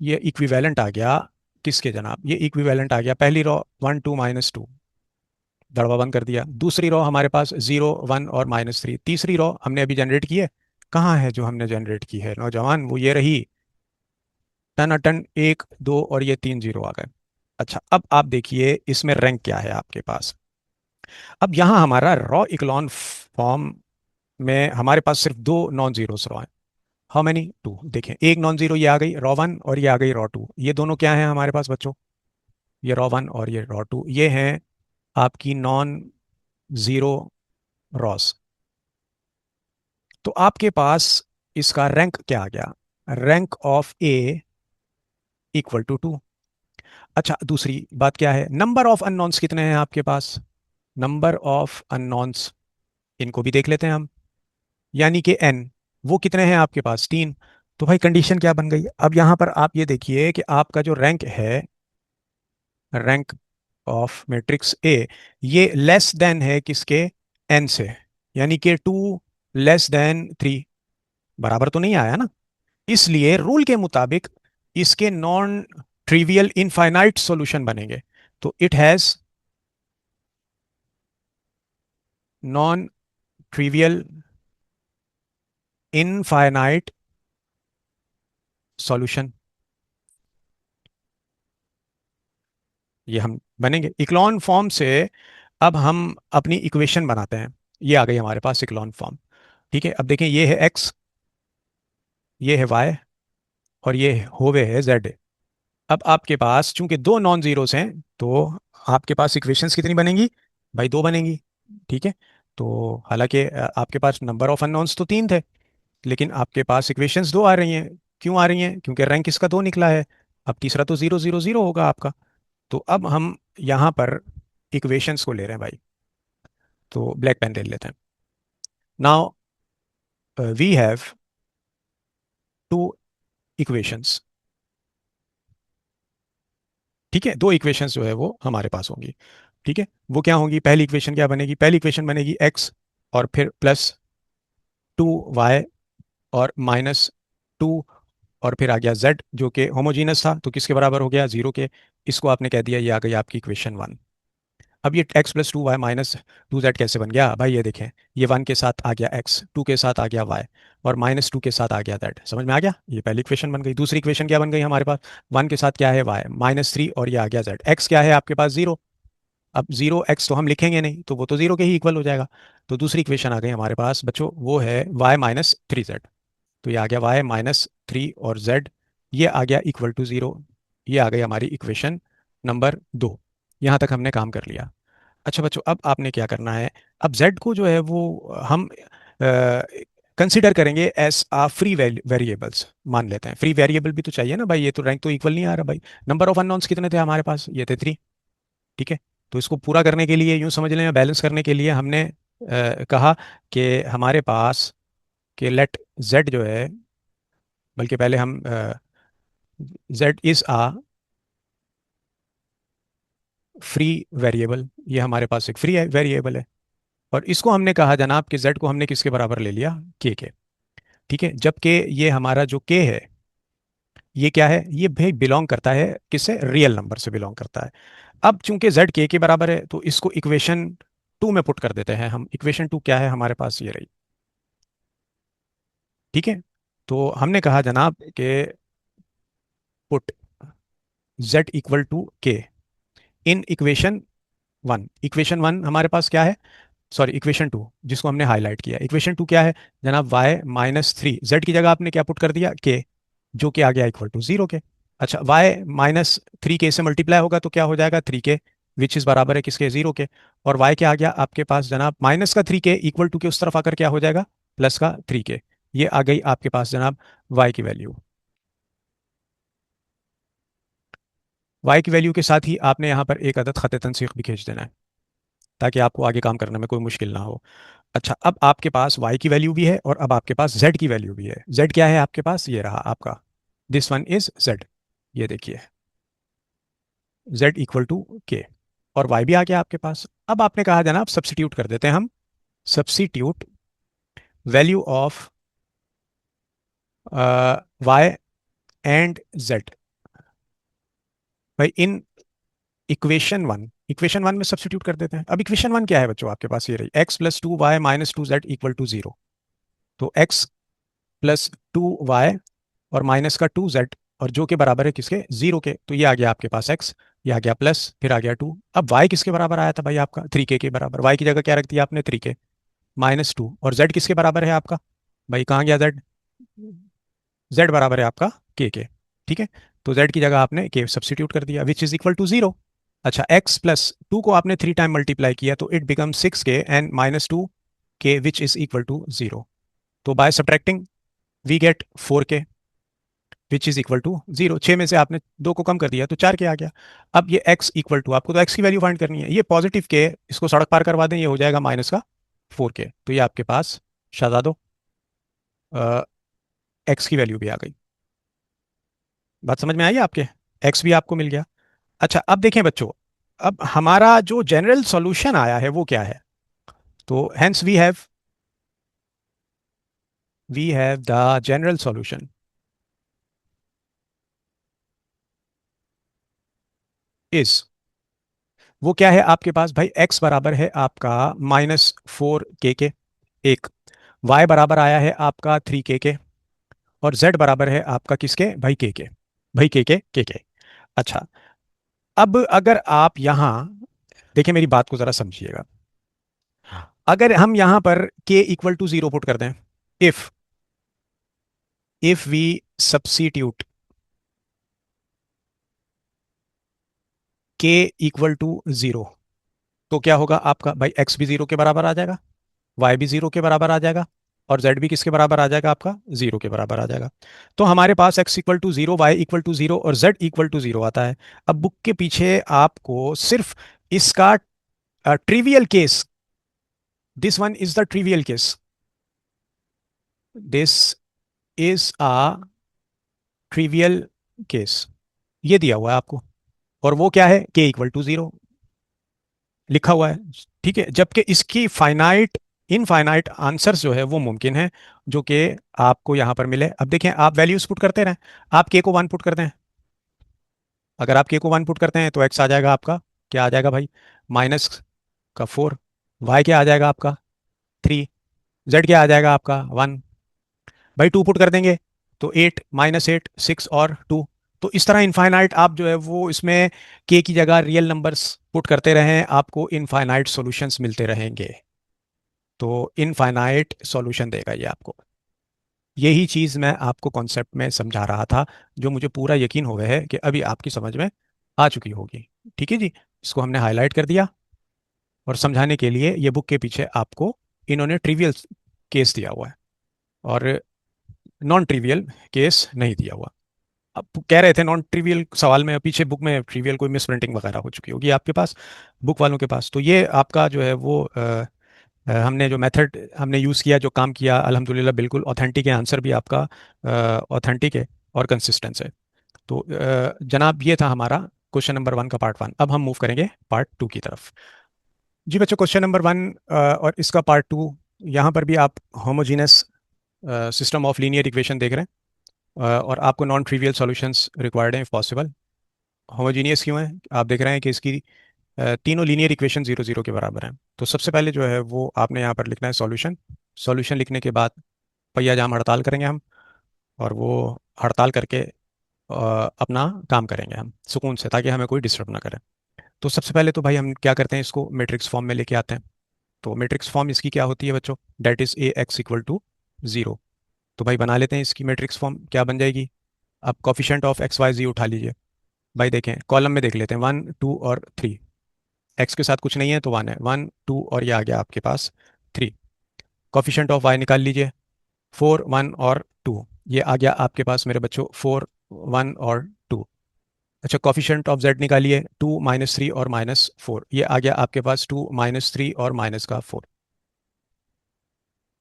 ये इक्विवेलेंट आ गया किसके जनाब, ये इक्विवेलेंट आ गया पहली रॉ 1 2 - 2, दड़वा बंद कर दिया। दूसरी रॉ हमारे पास 0 1 और -3, तीसरी रॉ हमने अभी जनरेट की है, कहाँ है जो हमने जनरेट की है नौजवान, वो ये रही, टन टन 1 2 और ये 3 0 आ गए। अच्छा, अब आप देखिए इसमें रैंक क्या है आपके पास। अब यहाँ हमारा रॉ इक्लॉन फॉर्म में हमारे पास सिर्फ दो नॉन जीरोस रॉ हैं, हाउ मैनी, टू। देखें, एक नॉन जीरो ये आ गई रॉ वन और ये आ गई रॉ टू। ये दोनों क्या है हमारे पास बच्चों? ये रॉ वन और ये रॉ टू, ये हैं आपकी नॉन जीरो रॉस। तो आपके पास इसका रैंक क्या आ गया? Rank of A equal to 2। अच्छा, दूसरी बात क्या है? नंबर ऑफ अननोन्स कितने हैं आपके पास? नंबर ऑफ अननोन्स, इनको भी देख लेते हैं हम। यानी कि एन, वो कितने हैं आपके पास? 3। तो भाई कंडीशन क्या बन गई? अब यहां पर आप ये देखिए कि आपका जो रैंक है, रैंक ऑफ मैट्रिक्स ए, ये लेस देन है किसके? एन से। यानी कि 2 <3। बराबर तो नहीं आया ना? इसलिए रूल के मुताबिक इसके नॉन ट्रिवियल इनफाइनाइट सॉल्यूशन बनेंगे। तो it has non trivial infinite solution. ये हम बनेंगे इक्लॉन फॉर्म से। अब हम अपनी इक्वेशन बनाते हैं। ये आ गई हमारे पास इक्लॉन फॉर्म। ठीक है, अब देखें, ये है एक्स, ये है वाई, और ये होवे है जेड। अब आपके पास चूंकि दो नॉन जीरोस हैं, तो आपके पास इक्वेशंस कितनी बनेंगी भाई? दो बनेंगी। ठीक है। तो हालांकि आपके पास नंबर ऑफ अननोन्स तो 3 थे, लेकिन आपके पास इक्वेशंस दो आ रही हैं। क्यों आ रही हैं? क्योंकि रैंक इसका 2 निकला है। अब तीसरा तो 0 0 0 होगा आपका। तो अब हम यहाँ पर इक्वेशंस को ले रहे हैं भाई। तो ब्लैक पेन ले लेते हैं। Now we have two equations. ठीक है, दो इक्वेशंस जो है वो हमारे पास होंगी। ठीक है, वो क्या होंगी? पहली इक्वेशन क्या बनेगी? पहली इक्वेशन बनेगी एक्स और फिर +2 y और -2, और फिर आ गया z जो कि होमोजीनस था, तो किसके बराबर हो गया? 0 के। इसको आपने कह दिया, ये आ गई आपकी इक्वेशन 1। अब ये x +2 y -2z कैसे बन गया भाई? ये देखें, ये 1 के साथ आ गया x, 2 के साथ आ गया y, और -2 के साथ आ गया z। समझ में आ गया? ये पहली इक्वेशन बन गई। दूसरी इक्वेशन क्या बन गई हमारे पास? 1 के साथ क्या है? y, -3, और ये आ गया z। x क्या है आपके पास? 0। अब 0x तो हम लिखेंगे नहीं, तो वो तो 0 के ही इक्वल हो जाएगा। तो दूसरी इक्वेशन आ गई हमारे पास बच्चों, वो है y -3z। तो ये आ गया y-3 और z, ये आ गया इक्वल टू 0। ये आ गई हमारी इक्वेशन नंबर 2। यहाँ तक हमने काम कर लिया। अच्छा बच्चों, अब आपने क्या करना है? अब z को जो है वो हम कंसिडर करेंगे एज आ फ्री वेरिएबल्स मान लेते हैं। फ्री वेरिएबल भी तो चाहिए ना भाई, ये तो रैंक तो इक्वल नहीं आ रहा भाई। नंबर ऑफ अननोन्स कितने थे हमारे पास? ये थे 3। ठीक है। तो इसको पूरा करने के लिए, यूं समझ लें, बैलेंस करने के लिए हमने कहा कि हमारे पास कि लेट z जो है, बल्कि पहले हम z is a free variable. ये हमारे पास एक फ्री वेरिएबल है, और इसको हमने कहा जनाब कि z को हमने किसके बराबर ले लिया? k के। ठीक है, जबकि ये हमारा जो k है, ये क्या है? ये भाई बिलोंग करता है किससे? रियल नंबर से बिलोंग करता है। अब चूंकि z k के बराबर है, तो इसको इक्वेशन 2 में पुट कर देते हैं हम। इक्वेशन 2 क्या है हमारे पास? ये रही। ठीक है। तो हमने कहा जनाब कि put z equal to k in equation 1। Equation 1 हमारे पास क्या है? सॉरी, इक्वेशन 2 जिसको हमने हाईलाइट किया। इक्वेशन 2 क्या है जनाब? y-3, z की जगह आपने क्या पुट कर दिया? k, जो कि आ गया इक्वल टू 0 के। अच्छा, y-3 k से मल्टीप्लाई होगा तो क्या हो जाएगा? 3k, विच इज बराबर है किसके? 0 के। और y क्या आ गया आपके पास जनाब? माइनस का 3k इक्वल टू के उस तरफ आकर क्या हो जाएगा? प्लस का 3k। ये आ गई आपके पास जनाब y की वैल्यू। y की वैल्यू के साथ ही आपने यहाँ पर एक अदद खत तनसीख भी खींच देना है, ताकि आपको आगे काम करने में कोई मुश्किल ना हो। अच्छा, अब आपके पास y की वैल्यू भी है और अब आपके पास z की वैल्यू भी है। z क्या है आपके पास? ये रहा आपका, दिस वन इज z। ये देखिए, z इक्वल टू k, और y भी आ गया आपके पास। अब आपने कहा जनाब सब्सिट्यूट कर देते हैं हम। Substitute value of y and z भाई इन इक्वेशन 1 में सब्सिट्यूट कर देते हैं। अब इक्वेशन 1 क्या है बच्चों? आपके पास ये रही, x +2y-2z इक्वल टू 0। तो x +2y और माइनस का 2z, और जो के बराबर है किसके? 0 के। तो ये आ गया आपके पास x, ये आ गया प्लस, फिर आ गया 2। अब y किसके बराबर आया था भाई आपका? 3k के बराबर। y की जगह क्या रख दिया आपने? 3k -2, और z किसके बराबर है आपका? भाई कहाँ गया z? z बराबर है आपका के। ठीक है, तो z की जगह आपने के सब्सिट्यूट कर दिया, विच इज इक्वल टू 0। अच्छा, x प्लस टू को आपने 3 टाइम मल्टीप्लाई किया तो it become 6k and minus 2k which is equal to 0। तो by subtracting we get 4k which is equal to 0। 6 में से आपने 2 को कम कर दिया तो 4k आ गया। अब ये x इक्वल टू, आपको तो x की वैल्यू फाइंड करनी है, ये पॉजिटिव k, इसको सड़क पार करवा दें, ये हो जाएगा माइनस का 4k। तो ये आपके पास शहजादो x की वैल्यू भी आ गई। बात समझ में आई आपके? x भी आपको मिल गया। अच्छा, अब देखें बच्चों, अब हमारा जो जनरल सॉल्यूशन आया है वो क्या है? तो hence we have the general solution is, वो क्या है आपके पास भाई? x बराबर है आपका -4k के, एक। y बराबर आया है आपका 3k के, और z बराबर है आपका किसके भाई? के। भाई के। अच्छा, अब अगर आप यहां देखिए, मेरी बात को जरा समझिएगा। अगर हम यहां पर k इक्वल टू 0 पुट कर दें, if if we substitute k equal to 0, तो क्या होगा आपका भाई? x भी 0 के बराबर आ जाएगा, y भी 0 के बराबर आ जाएगा, और z भी किसके बराबर आ जाएगा आपका? 0 के बराबर आ जाएगा। तो हमारे पास x equal to 0, y equal to 0 और z इक्वल टू 0 आता है। अब बुक के पीछे आपको सिर्फ इसका trivial case, this one is the trivial case, this is a trivial case, ये दिया हुआ है आपको। और वो क्या है? k इक्वल टू 0 लिखा हुआ है। ठीक है, जबकि इसकी फाइनाइट इनफाइनाइट आंसर्स जो है वो मुमकिन है, जो कि आपको यहां पर मिले। अब देखें, आप वैल्यूज पुट करते रहें। आप के को 1 पुट करते हैं, अगर आप के को 1 पुट करते हैं तो एक्स आ जाएगा आपका, क्या आ जाएगा भाई? -4। वाई क्या आ जाएगा आपका? 3। जेड क्या आ जाएगा आपका? 1। भाई 2 पुट कर देंगे तो 8, -8, 6 और 2। तो इस तरह इनफाइनाइट आप जो है वो इसमें के की जगह रियल नंबर्स पुट करते रहें, आपको इनफाइनाइट सॉल्यूशंस मिलते रहेंगे। तो इनफाइनाइट सॉल्यूशन देगा ये आपको। यही चीज़ मैं आपको कॉन्सेप्ट में समझा रहा था, जो मुझे पूरा यकीन हो गया है कि अभी आपकी समझ में आ चुकी होगी। ठीक है जी, इसको हमने हाईलाइट कर दिया, और समझाने के लिए ये बुक के पीछे आपको इन्होंने ट्रिवियल केस दिया हुआ है, और नॉन ट्रिवियल केस नहीं दिया हुआ। अब कह रहे थे नॉन ट्रिवियल सवाल में, पीछे बुक में ट्रिवियल कोई मिस प्रिंटिंग वगैरह हो चुकी होगी आपके पास, बुक वालों के पास। तो ये आपका जो है वो हमने जो मेथड हमने यूज़ किया, जो काम किया, अल्हम्दुलिल्लाह बिल्कुल ऑथेंटिक है, आंसर भी आपका ऑथेंटिक है और कंसिस्टेंस है। तो जनाब, ये था हमारा क्वेश्चन नंबर 1 का पार्ट 1। अब हम मूव करेंगे पार्ट 2 की तरफ। जी बच्चों, क्वेश्चन नंबर 1 और इसका पार्ट 2, यहाँ पर भी आप homogeneous system of linear equation देख रहे हैं, और आपको नॉन ट्रिवियल सॉल्यूशंस रिक्वायर्ड हैं इफ पॉसिबल। होमोजीनियस क्यों है? आप देख रहे हैं कि इसकी तीनों लीनियर इक्वेशन 0 0 के बराबर हैं। तो सबसे पहले जो है वो आपने यहाँ पर लिखना है सॉल्यूशन। सॉल्यूशन लिखने के बाद पहिया जाम हड़ताल करेंगे हम, और वो हड़ताल करके अपना काम करेंगे हम सुकून से, ताकि हमें कोई डिस्टर्ब ना करे। तो सबसे पहले तो भाई हम क्या करते हैं, इसको मैट्रिक्स फॉर्म में लेके आते हैं। तो मैट्रिक्स फॉर्म इसकी क्या होती है बच्चों? That is a x equal to 0। तो भाई बना लेते हैं इसकी मैट्रिक्स फॉर्म, क्या बन जाएगी? अब कॉफिशेंट ऑफ एक्स वाई जी उठा लीजिए। भाई देखें, कॉलम में देख लेते हैं, 1 2 और 3। एक्स के साथ कुछ नहीं है तो 1 है, 1 2 और ये आ गया आपके पास 3। कॉफिशेंट ऑफ वाई निकाल लीजिए, 4 1 और 2, ये आ गया आपके पास मेरे बच्चों 4 1 और 2। अच्छा, कॉफिशेंट ऑफ जेड निकालिए, 2 -3 और -4, ये आ गया आपके पास 2 -3 और माइनस का 4।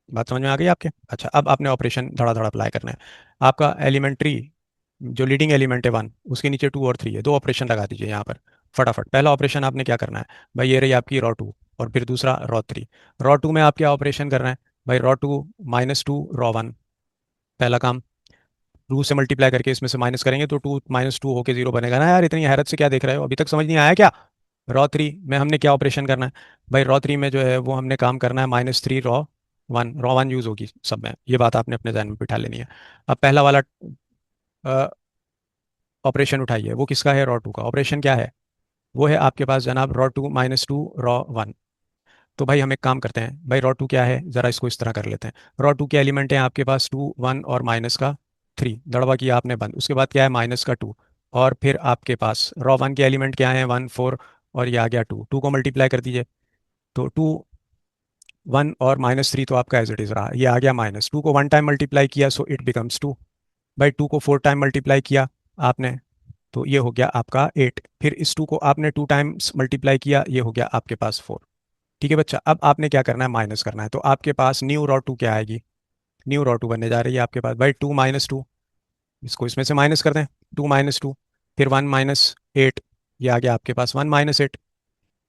बात समझ में आ गई आपके? अच्छा, अब आपने ऑपरेशन धड़ा धड़ा अप्लाई करना है। आपका एलिमेंट्री जो लीडिंग एलिमेंट है 1, उसके नीचे 2 और 3 है, दो ऑपरेशन लगा दीजिए यहाँ पर फटाफट। पहला ऑपरेशन आपने क्या करना है भाई? ये रही आपकी ρ2, और फिर दूसरा ρ3। ρ2 में आप क्या ऑपरेशन कर रहे हैं भाई? ρ2 -2 ρ1, पहला काम। 2 से मल्टीप्लाई करके इसमें से माइनस करेंगे तो 2 - 2 होके 0 बनेगा ना यार, इतनी हैरत से क्या देख रहे हो? अभी तक समझ नहीं आया क्या? ρ3 में हमने क्या ऑपरेशन करना है भाई? ρ3 में जो है वो हमने काम करना है -3 ρ1, ρ1 यूज होगी सब में, ये बात आपने अपने ध्यान में बिठा लेनी है। अब पहला वाला ऑपरेशन उठाइए, वो किसका है? ρ2 का। ऑपरेशन क्या है? वो है आपके पास जनाब ρ2 -2 ρ1। तो भाई हम एक काम करते हैं भाई, ρ2 क्या है, ज़रा इसको इस तरह कर लेते हैं। ρ2 के एलिमेंट हैं आपके पास 2 1 और माइनस का 3 दड़वा किया आपने बंद, उसके बाद क्या है माइनस का 2, और फिर आपके पास रॉ 1 के एलिमेंट क्या है 1 4, और ये आ गया 2, 2 को मल्टीप्लाई कर दीजिए, तो 2 1 और -3 तो आपका एज इट इज़ रहा, ये आ गया माइनस, 2 को 1 टाइम मल्टीप्लाई किया सो इट बिकम्स 2, बाई 2 को 4 टाइम मल्टीप्लाई किया आपने, तो ये हो गया आपका 8, फिर इस 2 को आपने 2 टाइम्स मल्टीप्लाई किया, ये हो गया आपके पास 4। ठीक है बच्चा, अब आपने क्या करना है माइनस करना है, तो आपके पास न्यू रॉ 2 क्या आएगी, न्यू रॉ 2 बनने जा रही है आपके पास भाई 2 -2, इसको इसमें से माइनस कर दें, 2 - 2, फिर 1 - 8, ये आ गया आपके पास 1 - 8।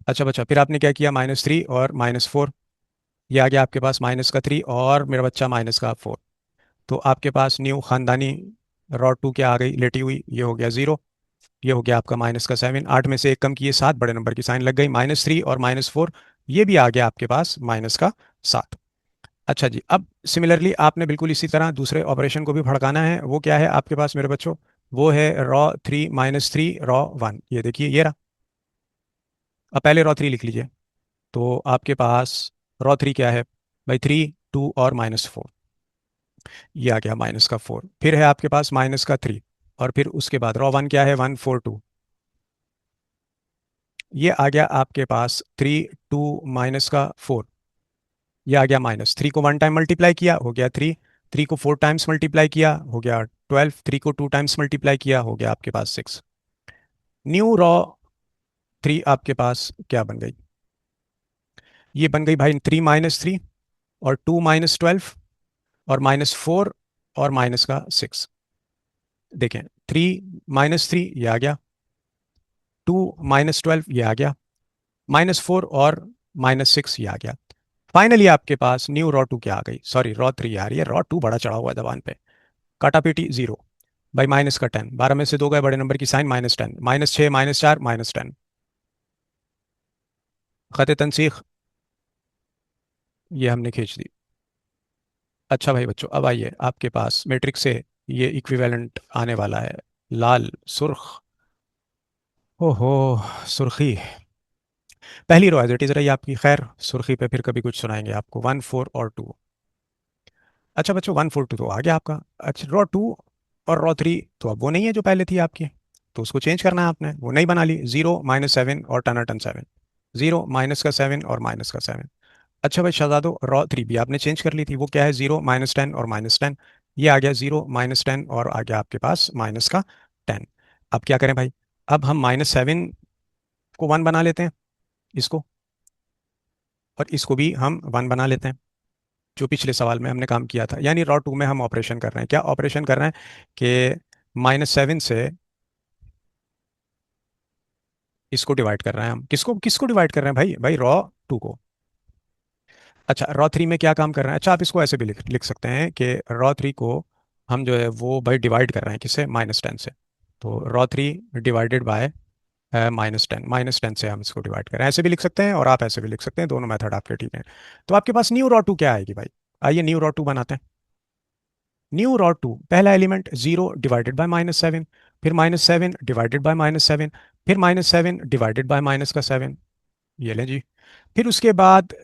अच्छा बच्चा, फिर आपने क्या किया -3 और -4, ये आ गया आपके पास माइनस का 3 और मेरा बच्चा माइनस का 4, तो आपके पास न्यू खानदानी रॉ 2 क्या आ गई लेटी हुई, ये हो गया 0, ये हो गया आपका माइनस का 7, 8 में से एक कम किए 7, बड़े नंबर की साइन लग गई, -3 और -4, ये भी आ गया आपके पास माइनस का 7। अच्छा जी, अब सिमिलरली आपने बिल्कुल इसी तरह दूसरे ऑपरेशन को भी भड़काना है, वो क्या है आपके पास मेरे बच्चों, वो है रॉ 3 -3 रॉ 1, ये देखिए ये रहा, अब पहले रॉ 3 लिख लीजिए, तो आपके पास रॉ 3 क्या है भाई 3 2 और -4, ये आ गया माइनस का 4, फिर है आपके पास माइनस का 3, और फिर उसके बाद रॉ 1 क्या है 1 4 2, ये आ गया आपके पास 3 2 माइनस का 4, ये आ गया माइनस, 3 को 1 टाइम मल्टीप्लाई किया हो गया 3, 3 को 4 टाइम्स मल्टीप्लाई किया हो गया 12, 3 को 2 टाइम्स मल्टीप्लाई किया हो गया आपके पास 6, न्यू रॉ 3 आपके पास क्या बन गई, ये बन गई भाई 3 - 3 और 2 - 12 और -4 और माइनस का 6, देखें 3 - 3 ये आ गया, 2 - 12 ये आ गया, -4 और -6 ये आ गया, फाइनली आपके पास न्यू रॉ 2 क्या आ गई, सॉरी रॉ 3 आ रही है, रॉ 2 बड़ा चढ़ा हुआ है जबान पे, काटा पीटी 0, बाई माइनस का 10, 12 में से 2 गए बड़े नंबर की साइन -10, -6 -4 -10, खत तनसीख ये हमने खींच दी। अच्छा भाई बच्चों, अब आइए आपके पास मैट्रिक्स से ये इक्विवेलेंट आने वाला है, लाल सुर्ख, ओहो सुर्खी, पहली रो एज इट इज रही आपकी, खैर सुर्खी पे फिर कभी कुछ सुनाएंगे आपको, 1 4 और 2। अच्छा बच्चों 1 4 2 तो आ गया आपका, अच्छा रॉ 2 और रॉ 3 तो अब वो नहीं है जो पहले थी आपकी, तो उसको चेंज करना है आपने, वो नहीं बना ली, 0 -7 और टन 7, 0 माइनस का 7 और माइनस का 7। अच्छा भाई शहजादो, रॉ 3 भी आपने चेंज कर ली थी, वो क्या है 0 -10 और -10, ये आ गया 0 -10 और आ गया आपके पास माइनस का 10। अब क्या करें भाई, अब हम -7 को 1 बना लेते हैं, इसको, और इसको भी हम 1 बना लेते हैं, जो पिछले सवाल में हमने काम किया था, यानी रॉ 2 में हम ऑपरेशन कर रहे हैं, क्या ऑपरेशन कर रहे हैं कि -7 से इसको डिवाइड कर रहे हैं हम, किसको किसको डिवाइड कर रहे हैं भाई, भाई रॉ 2 को। अच्छा रॉ 3 में क्या काम कर रहे हैं, अच्छा आप इसको ऐसे भी लिख लिख सकते हैं कि रॉ 3 को हम जो है वो भाई डिवाइड कर रहे हैं किससे, -10 से, तो रॉ 3 डिवाइडेड बाय -10, -10 से हम इसको डिवाइड कर रहे हैं, ऐसे भी लिख सकते हैं और आप ऐसे भी लिख सकते हैं, दोनों मेथड आपके ठीक हैं। तो आपके पास न्यू रॉ 2 क्या आएगी भाई, आइए न्यू रॉ 2 बनाते हैं, न्यू रॉ 2 पहला एलिमेंट 0 डिवाइडेड बाय -7, फिर -7 डिवाइडेड बाय -7, फिर -7 डिवाइडेड बाय माइनस का 7, ये लें जी, फिर उसके बाद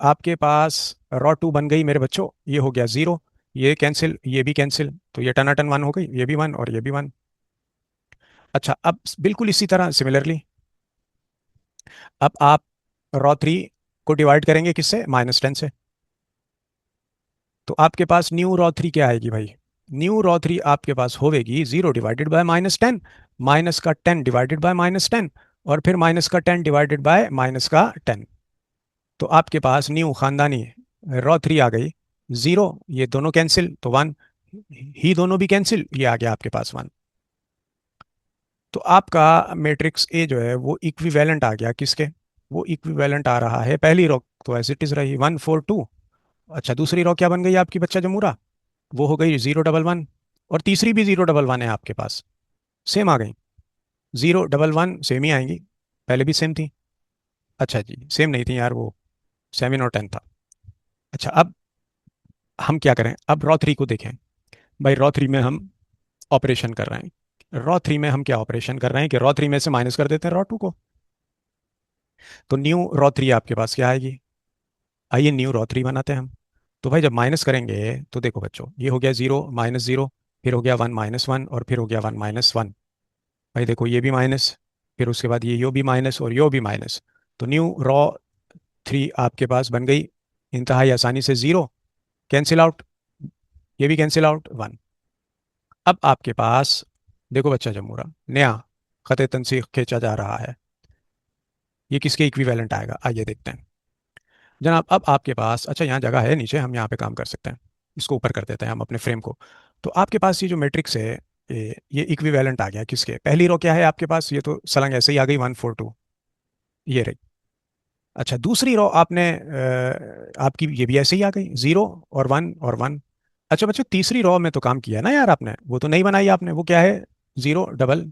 आपके पास रॉ 2 बन गई मेरे बच्चों, ये हो गया 0, ये कैंसिल ये भी कैंसिल, तो ये टनाटन 1 हो गई, ये भी 1 और ये भी 1। अच्छा अब बिल्कुल इसी तरह सिमिलरली अब आप रॉ 3 को डिवाइड करेंगे किससे, -10 से, तो आपके पास न्यू रॉ 3 क्या आएगी भाई, न्यू रॉ 3 आपके पास होगी 0 डिवाइडेड बाय -10, माइनस का 10 डिवाइडेड बाय -10, और फिर माइनस का 10 डिवाइडेड बाय माइनस का 10, तो आपके पास न्यू खानदानी रॉ 3 आ गई, 0 ये दोनों कैंसिल तो 1, ही दोनों भी कैंसिल, ये आ गया आपके पास 1, तो आपका मैट्रिक्स ए जो है वो इक्विवेलेंट आ गया किसके, वो इक्विवेलेंट आ रहा है पहली रो, तो एज इट इज रही 1 4 2। अच्छा दूसरी रो क्या बन गई आपकी बच्चा जमूरा, वो हो गई 0 1 1, और तीसरी भी 0 1 1 है आपके पास, सेम आ गई, 0 1 1 सेम ही आएंगी, पहले भी सेम थी, अच्छा जी सेम नहीं थी यार, वो 7 और 10 था। अच्छा अब हम क्या करें, अब रॉ 3 को देखें, भाई रॉ 3 में हम ऑपरेशन कर रहे हैं, रॉ 3 में हम क्या ऑपरेशन कर रहे हैं कि रॉ 3 में से माइनस कर देते हैं रॉ 2 को, तो न्यू रॉ 3 आपके पास क्या आएगी, आइए न्यू रॉ 3 बनाते हैं हम, तो भाई जब माइनस करेंगे तो देखो बच्चों ये हो गया 0 -0, फिर हो गया 1 - 1 और फिर हो गया 1 - 1। भाई देखो ये भी माइनस, फिर उसके बाद ये यो भी माइनस और यो भी माइनस। तो न्यू रॉ 3 आपके पास बन गई इंतहाई आसानी से 0, कैंसिल आउट, ये भी कैंसिल आउट 1। अब आपके पास देखो बच्चा जमूरा, नया खत तनसीख खींचा जा रहा है। ये किसके इक्विवेलेंट आएगा, आइए देखते हैं जनाब। अब आपके पास, अच्छा यहाँ जगह है नीचे, हम यहाँ पे काम कर सकते हैं। इसको ऊपर कर देते हैं हम अपने फ्रेम को। तो आपके पास ये जो मैट्रिक्स है, ये इक्विवेलेंट आ गया किसके, पहली रो क्या है आपके पास, ये तो सलंग ऐसे ही आ गई 1 4 2, ये रही। अच्छा दूसरी रो आपने आपकी ये भी ऐसे ही आ गई 0 और 1 और 1। अच्छा बच्चों तीसरी रो में तो काम किया ना यार आपने, वो तो नहीं बनाई आपने, वो क्या है 0 1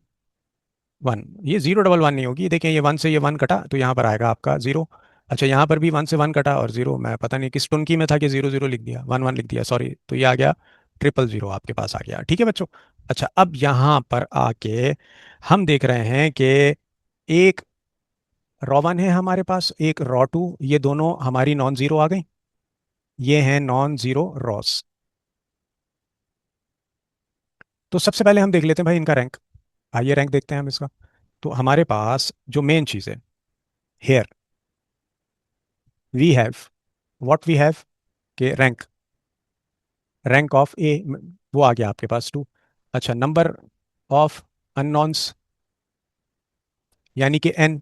1। ये 0 1 1 नहीं होगी, ये देखें ये 1 से ये 1 कटा तो यहाँ पर आएगा आपका 0। अच्छा यहाँ पर भी 1 से 1 कटा और 0, मैं पता नहीं किस टुनकी में था कि 0 0 लिख दिया, 1 1 लिख दिया, सॉरी, तो ये आ गया 0 0 0 आपके पास आ गया, ठीक है बच्चों। अच्छा अब यहाँ पर आके हम देख रहे हैं कि एक रॉ 1 है हमारे पास, एक रॉ 2, ये दोनों हमारी नॉन जीरो आ गई, ये हैं नॉन जीरो रॉस। तो सबसे पहले हम देख लेते हैं भाई इनका रैंक, आइए रैंक देखते हैं हम इसका। तो हमारे पास जो मेन चीज़ है, here we have, what we have के रैंक, रैंक ऑफ ए, वो आ गया आपके पास 2। अच्छा नंबर ऑफ अननोन्स यानी कि एन,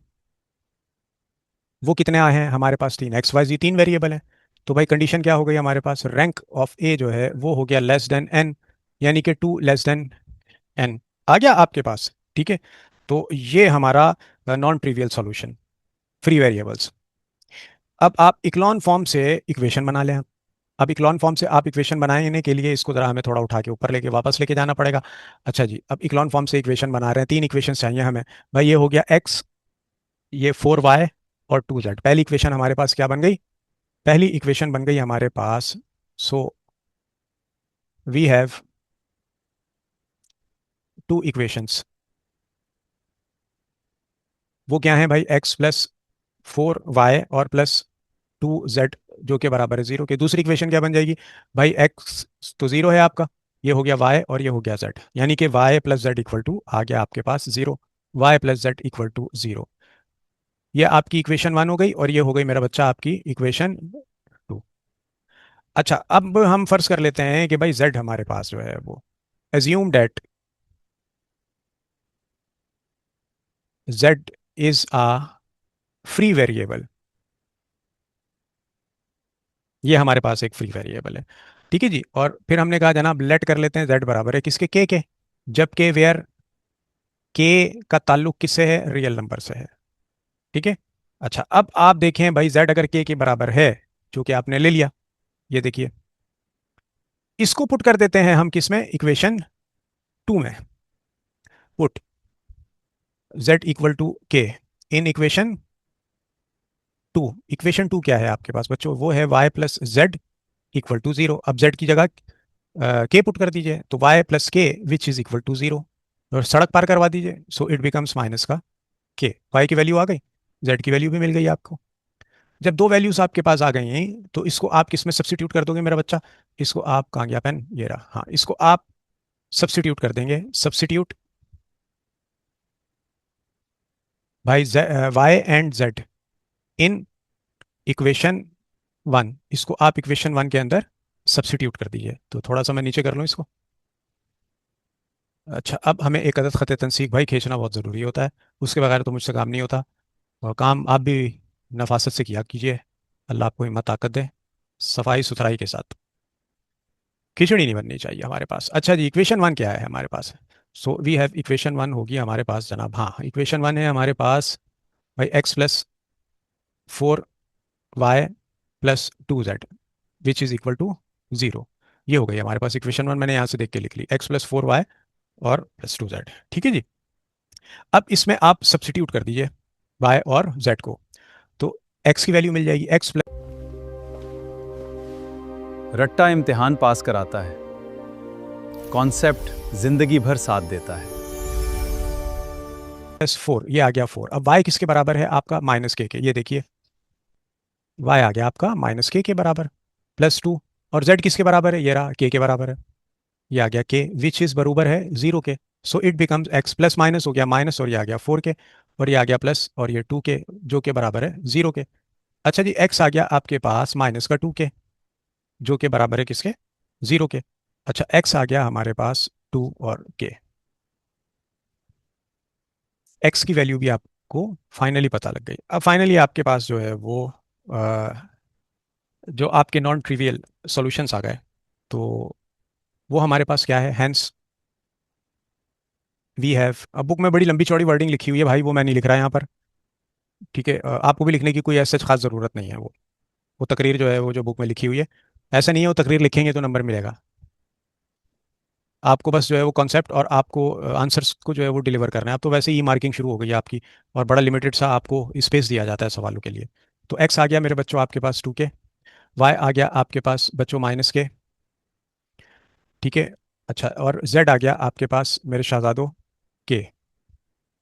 वो कितने आए हैं हमारे पास, 3, एक्स वाई जी 3 वेरिएबल है। तो भाई कंडीशन क्या हो गई हमारे पास, रैंक ऑफ ए जो है वो हो गया लेस देन एन, यानी कि 2 लेस देन एन आ गया आपके पास, ठीक है। तो ये हमारा non trivial solution, free variables. अब आप इक्लॉन फॉर्म से इक्वेशन बना लें। अब इक्लॉन फॉर्म से आप इक्वेशन बनाने के लिए इसको जरा हमें थोड़ा उठा के ऊपर लेके वापस लेके जाना पड़ेगा। अच्छा जी, अब इक्लॉन फॉर्म से इक्वेशन बना रहे हैं, 3 इक्वेशन चाहिए हमें। भाई ये हो गया एक्स, ये 4 y और 2 z। पहली इक्वेशन हमारे पास क्या बन गई, पहली इक्वेशन बन गई हमारे पास, सो वी हैव 2 इक्वेशंस। वो क्या है भाई, एक्स प्लस 4 y और प्लस 2 z जो कि बराबर है 0 के। दूसरी इक्वेशन क्या बन जाएगी भाई, एक्स तो 0 है आपका, ये हो गया y और ये हो गया z, यानी कि y plus z equal to आ गया आपके पास 0, y plus z equal to 0। ये आपकी इक्वेशन 1 हो गई और ये हो गई मेरा बच्चा आपकी इक्वेशन 2। अच्छा अब हम फर्ज कर लेते हैं कि भाई z हमारे पास जो है वो, assume date z is a free variable, ये हमारे पास एक फ्री वेरिएबल है, ठीक है जी। और फिर हमने कहा जनाब लेट कर लेते हैं z बराबर है किसके, के, जब के वेयर के का ताल्लुक किससे है, रियल नंबर से है, ठीक है। अच्छा अब आप देखें भाई z अगर के बराबर है, जो कि आपने ले लिया, ये देखिए, इसको पुट कर देते हैं हम किस में, इक्वेशन 2 में। पुट z इक्वल टू के इन इक्वेशन 2। इक्वेशन 2 क्या है आपके पास बच्चों, वो है y plus z equal to 0। अब z की जगह के पुट कर दीजिए, तो y प्लस के विच इज इक्वल टू 0, और सड़क पार करवा दीजिए, सो इट बिकम्स माइनस का के, y की वैल्यू आ गई, z की वैल्यू भी मिल गई आपको। जब दो वैल्यूज आपके पास आ गई हैं तो इसको आप किस में सब्सटीट्यूट कर दोगे मेरा बच्चा, इसको आप, कहाँ गया पेन, ये रहा, हाँ, इसको आप सब्सटीट्यूट कर देंगे, सब्सटीट्यूट भाई y and z in equation 1, इसको आप इक्वेशन 1 के अंदर सब्सटीट्यूट कर दीजिए। तो थोड़ा सा मैं नीचे कर लूँ इसको। अच्छा अब हमें एक अदद ख़त तनसीख भाई खींचना बहुत ज़रूरी होता है, उसके बगैर तो मुझसे काम नहीं होता, और काम आप भी नफासत से किया कीजिए, अल्लाह आपको हिम्मत ताकत दे, सफाई सुथराई के साथ, खिचड़ी नहीं बननी चाहिए हमारे पास। अच्छा जी इक्वेशन 1 क्या है हमारे पास, सो वी हैव इक्वेशन 1 होगी हमारे पास जनाब, हाँ इक्वेशन 1 है हमारे पास भाई x plus 4 y plus 2 z which is equal to 0। ये हो गई हमारे पास इक्वेशन 1, मैंने यहाँ से देख के लिख ली, एक्स प्लस 4 y और प्लस 2 z, ठीक है जी। अब इसमें आप सब्सटीट्यूट कर दीजिए y और z को, तो x की वैल्यू मिल जाएगी एक्स रट्टा इम्तिहान पास कराता है, कॉन्सेप्ट जिंदगी भर साथ देता है। प्लस 4, ये आ गया 4। अब y किसके बराबर है आपका, माइनस के, ये देखिए y आ गया आपका माइनस के बराबर, प्लस 2, और z किसके बराबर है, ये रहा के बराबर है, ये आ गया के विच इज़ बरूबर है 0 के। So it becomes x plus minus हो गया माइनस, और ये आ गया 4 के, और ये आ गया प्लस, और ये 2 के जो के बराबर है 0 के। अच्छा जी, एक्स आ गया आपके पास माइनस का 2 के, जो के बराबर है किसके, 0 के। अच्छा, एक्स आ गया हमारे पास 2 और के। एक्स की वैल्यू भी आपको फाइनली पता लग गई। अब फाइनली आपके पास जो है वो अ, जो आपके नॉन ट्रिवियल सॉल्यूशंस आ गए, तो वो हमारे पास क्या है, हैंस वी हैव। अब बुक में बड़ी लंबी चौड़ी वर्डिंग लिखी हुई है भाई, वो मैं नहीं लिख रहा यहाँ पर, ठीक है। आपको भी लिखने की कोई ऐसे खास ज़रूरत नहीं है। वो तकरीर जो है वो जो बुक में लिखी हुई है, ऐसा नहीं है वो तकरीर लिखेंगे तो नंबर मिलेगा। आपको बस जो है वो कॉन्सेप्ट और आपको आंसर्स को जो है वो डिलीवर करना है। अब तो वैसे ही मार्किंग शुरू हो गई है आपकी, और बड़ा लिमिटेड सा आपको स्पेस दिया जाता है सवालों के लिए। तो एक्स आ गया मेरे बच्चों आपके पास 2 के, वाई आ गया आपके पास बच्चों माइनस के, ठीक है। अच्छा, और जेड आ गया आपके पास मेरे शहजादों के।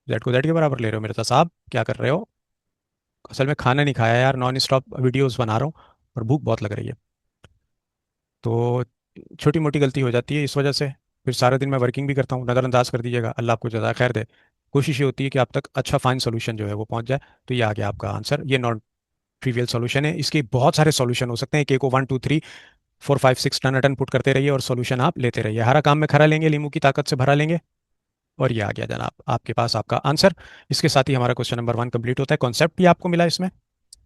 जेड को जेड के बराबर ले रहे हो मेरे साहब, क्या कर रहे हो? असल में खाना नहीं खाया यार, नॉन स्टॉप वीडियोस बना रहा हूँ और भूख बहुत लग रही है, तो छोटी मोटी गलती हो जाती है इस वजह से। फिर सारा दिन मैं वर्किंग भी करता हूँ, नज़रअंदाज कर दीजिएगा, अल्लाह आपको जज़ा खैर दे। कोशिश ये होती है कि आप तक अच्छा फाइन सोल्यूशन जो है वो पहुंच जाए। तो ये आ गया आपका आंसर, ये नॉन ट्रिवियल सोल्यूशन है। इसके बहुत सारे सोल्यूशन हो सकते हैं, के को 1 2 3 4 5 6 टन अटन पुट करते रहिए और सोल्यूशन आप लेते रहिए, हरा काम में खरा लेंगे, लींबू की ताकत से भरा लेंगे। और ये आ गया जनाब आपके पास आपका आंसर। इसके साथ ही हमारा क्वेश्चन नंबर 1 कंप्लीट होता है। कॉन्सेप्ट भी आपको मिला इसमें,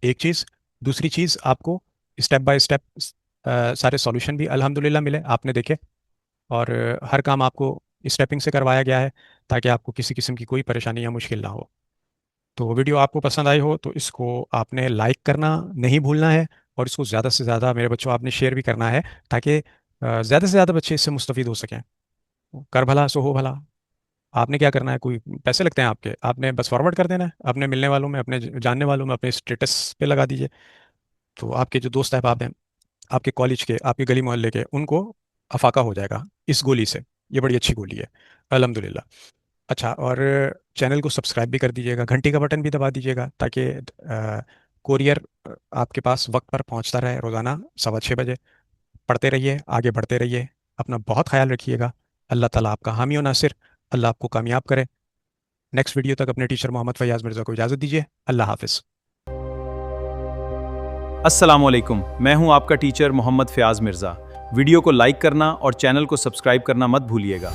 एक चीज़। दूसरी चीज़, आपको स्टेप बाय स्टेप सारे सॉल्यूशन भी अल्हम्दुलिल्लाह मिले, आपने देखे। और हर काम आपको स्टेपिंग से करवाया गया है, ताकि आपको किसी किस्म की कोई परेशानी या मुश्किल ना हो। तो वीडियो आपको पसंद आई हो तो इसको आपने लाइक करना नहीं भूलना है, और इसको ज़्यादा से ज़्यादा मेरे बच्चों आपने शेयर भी करना है, ताकि ज़्यादा से ज़्यादा बच्चे इससे मुस्तफ़ीद हो सकें। कर भला सो हो भला। आपने क्या करना है, कोई पैसे लगते हैं आपके, आपने बस फॉरवर्ड कर देना है अपने मिलने वालों में, अपने जानने वालों में, अपने स्टेटस पे लगा दीजिए। तो आपके जो दोस्त अहबाब हैं, आपके कॉलेज के, आपके गली मोहल्ले के, उनको अफाका हो जाएगा इस गोली से। ये बड़ी अच्छी गोली है, अल्हम्दुलिल्लाह। अच्छा, और चैनल को सब्सक्राइब भी कर दीजिएगा, घंटी का बटन भी दबा दीजिएगा, ताकि कोरियर आपके पास वक्त पर पहुंचता रहे, रोज़ाना 6:15 बजे। पढ़ते रहिए, आगे बढ़ते रहिए, अपना बहुत ख्याल रखिएगा। अल्लाह ताला आपका हामी और नासिर, अल्लाह आपको कामयाब करे। नेक्स्ट वीडियो तक अपने टीचर मोहम्मद फैयाज मिर्ज़ा को इजाज़त दीजिए। अल्लाह हाफिज़। अस्सलामुअलैकुम, मैं हूं आपका टीचर मोहम्मद फ़याज़ मिर्ज़ा। वीडियो को लाइक करना और चैनल को सब्सक्राइब करना मत भूलिएगा।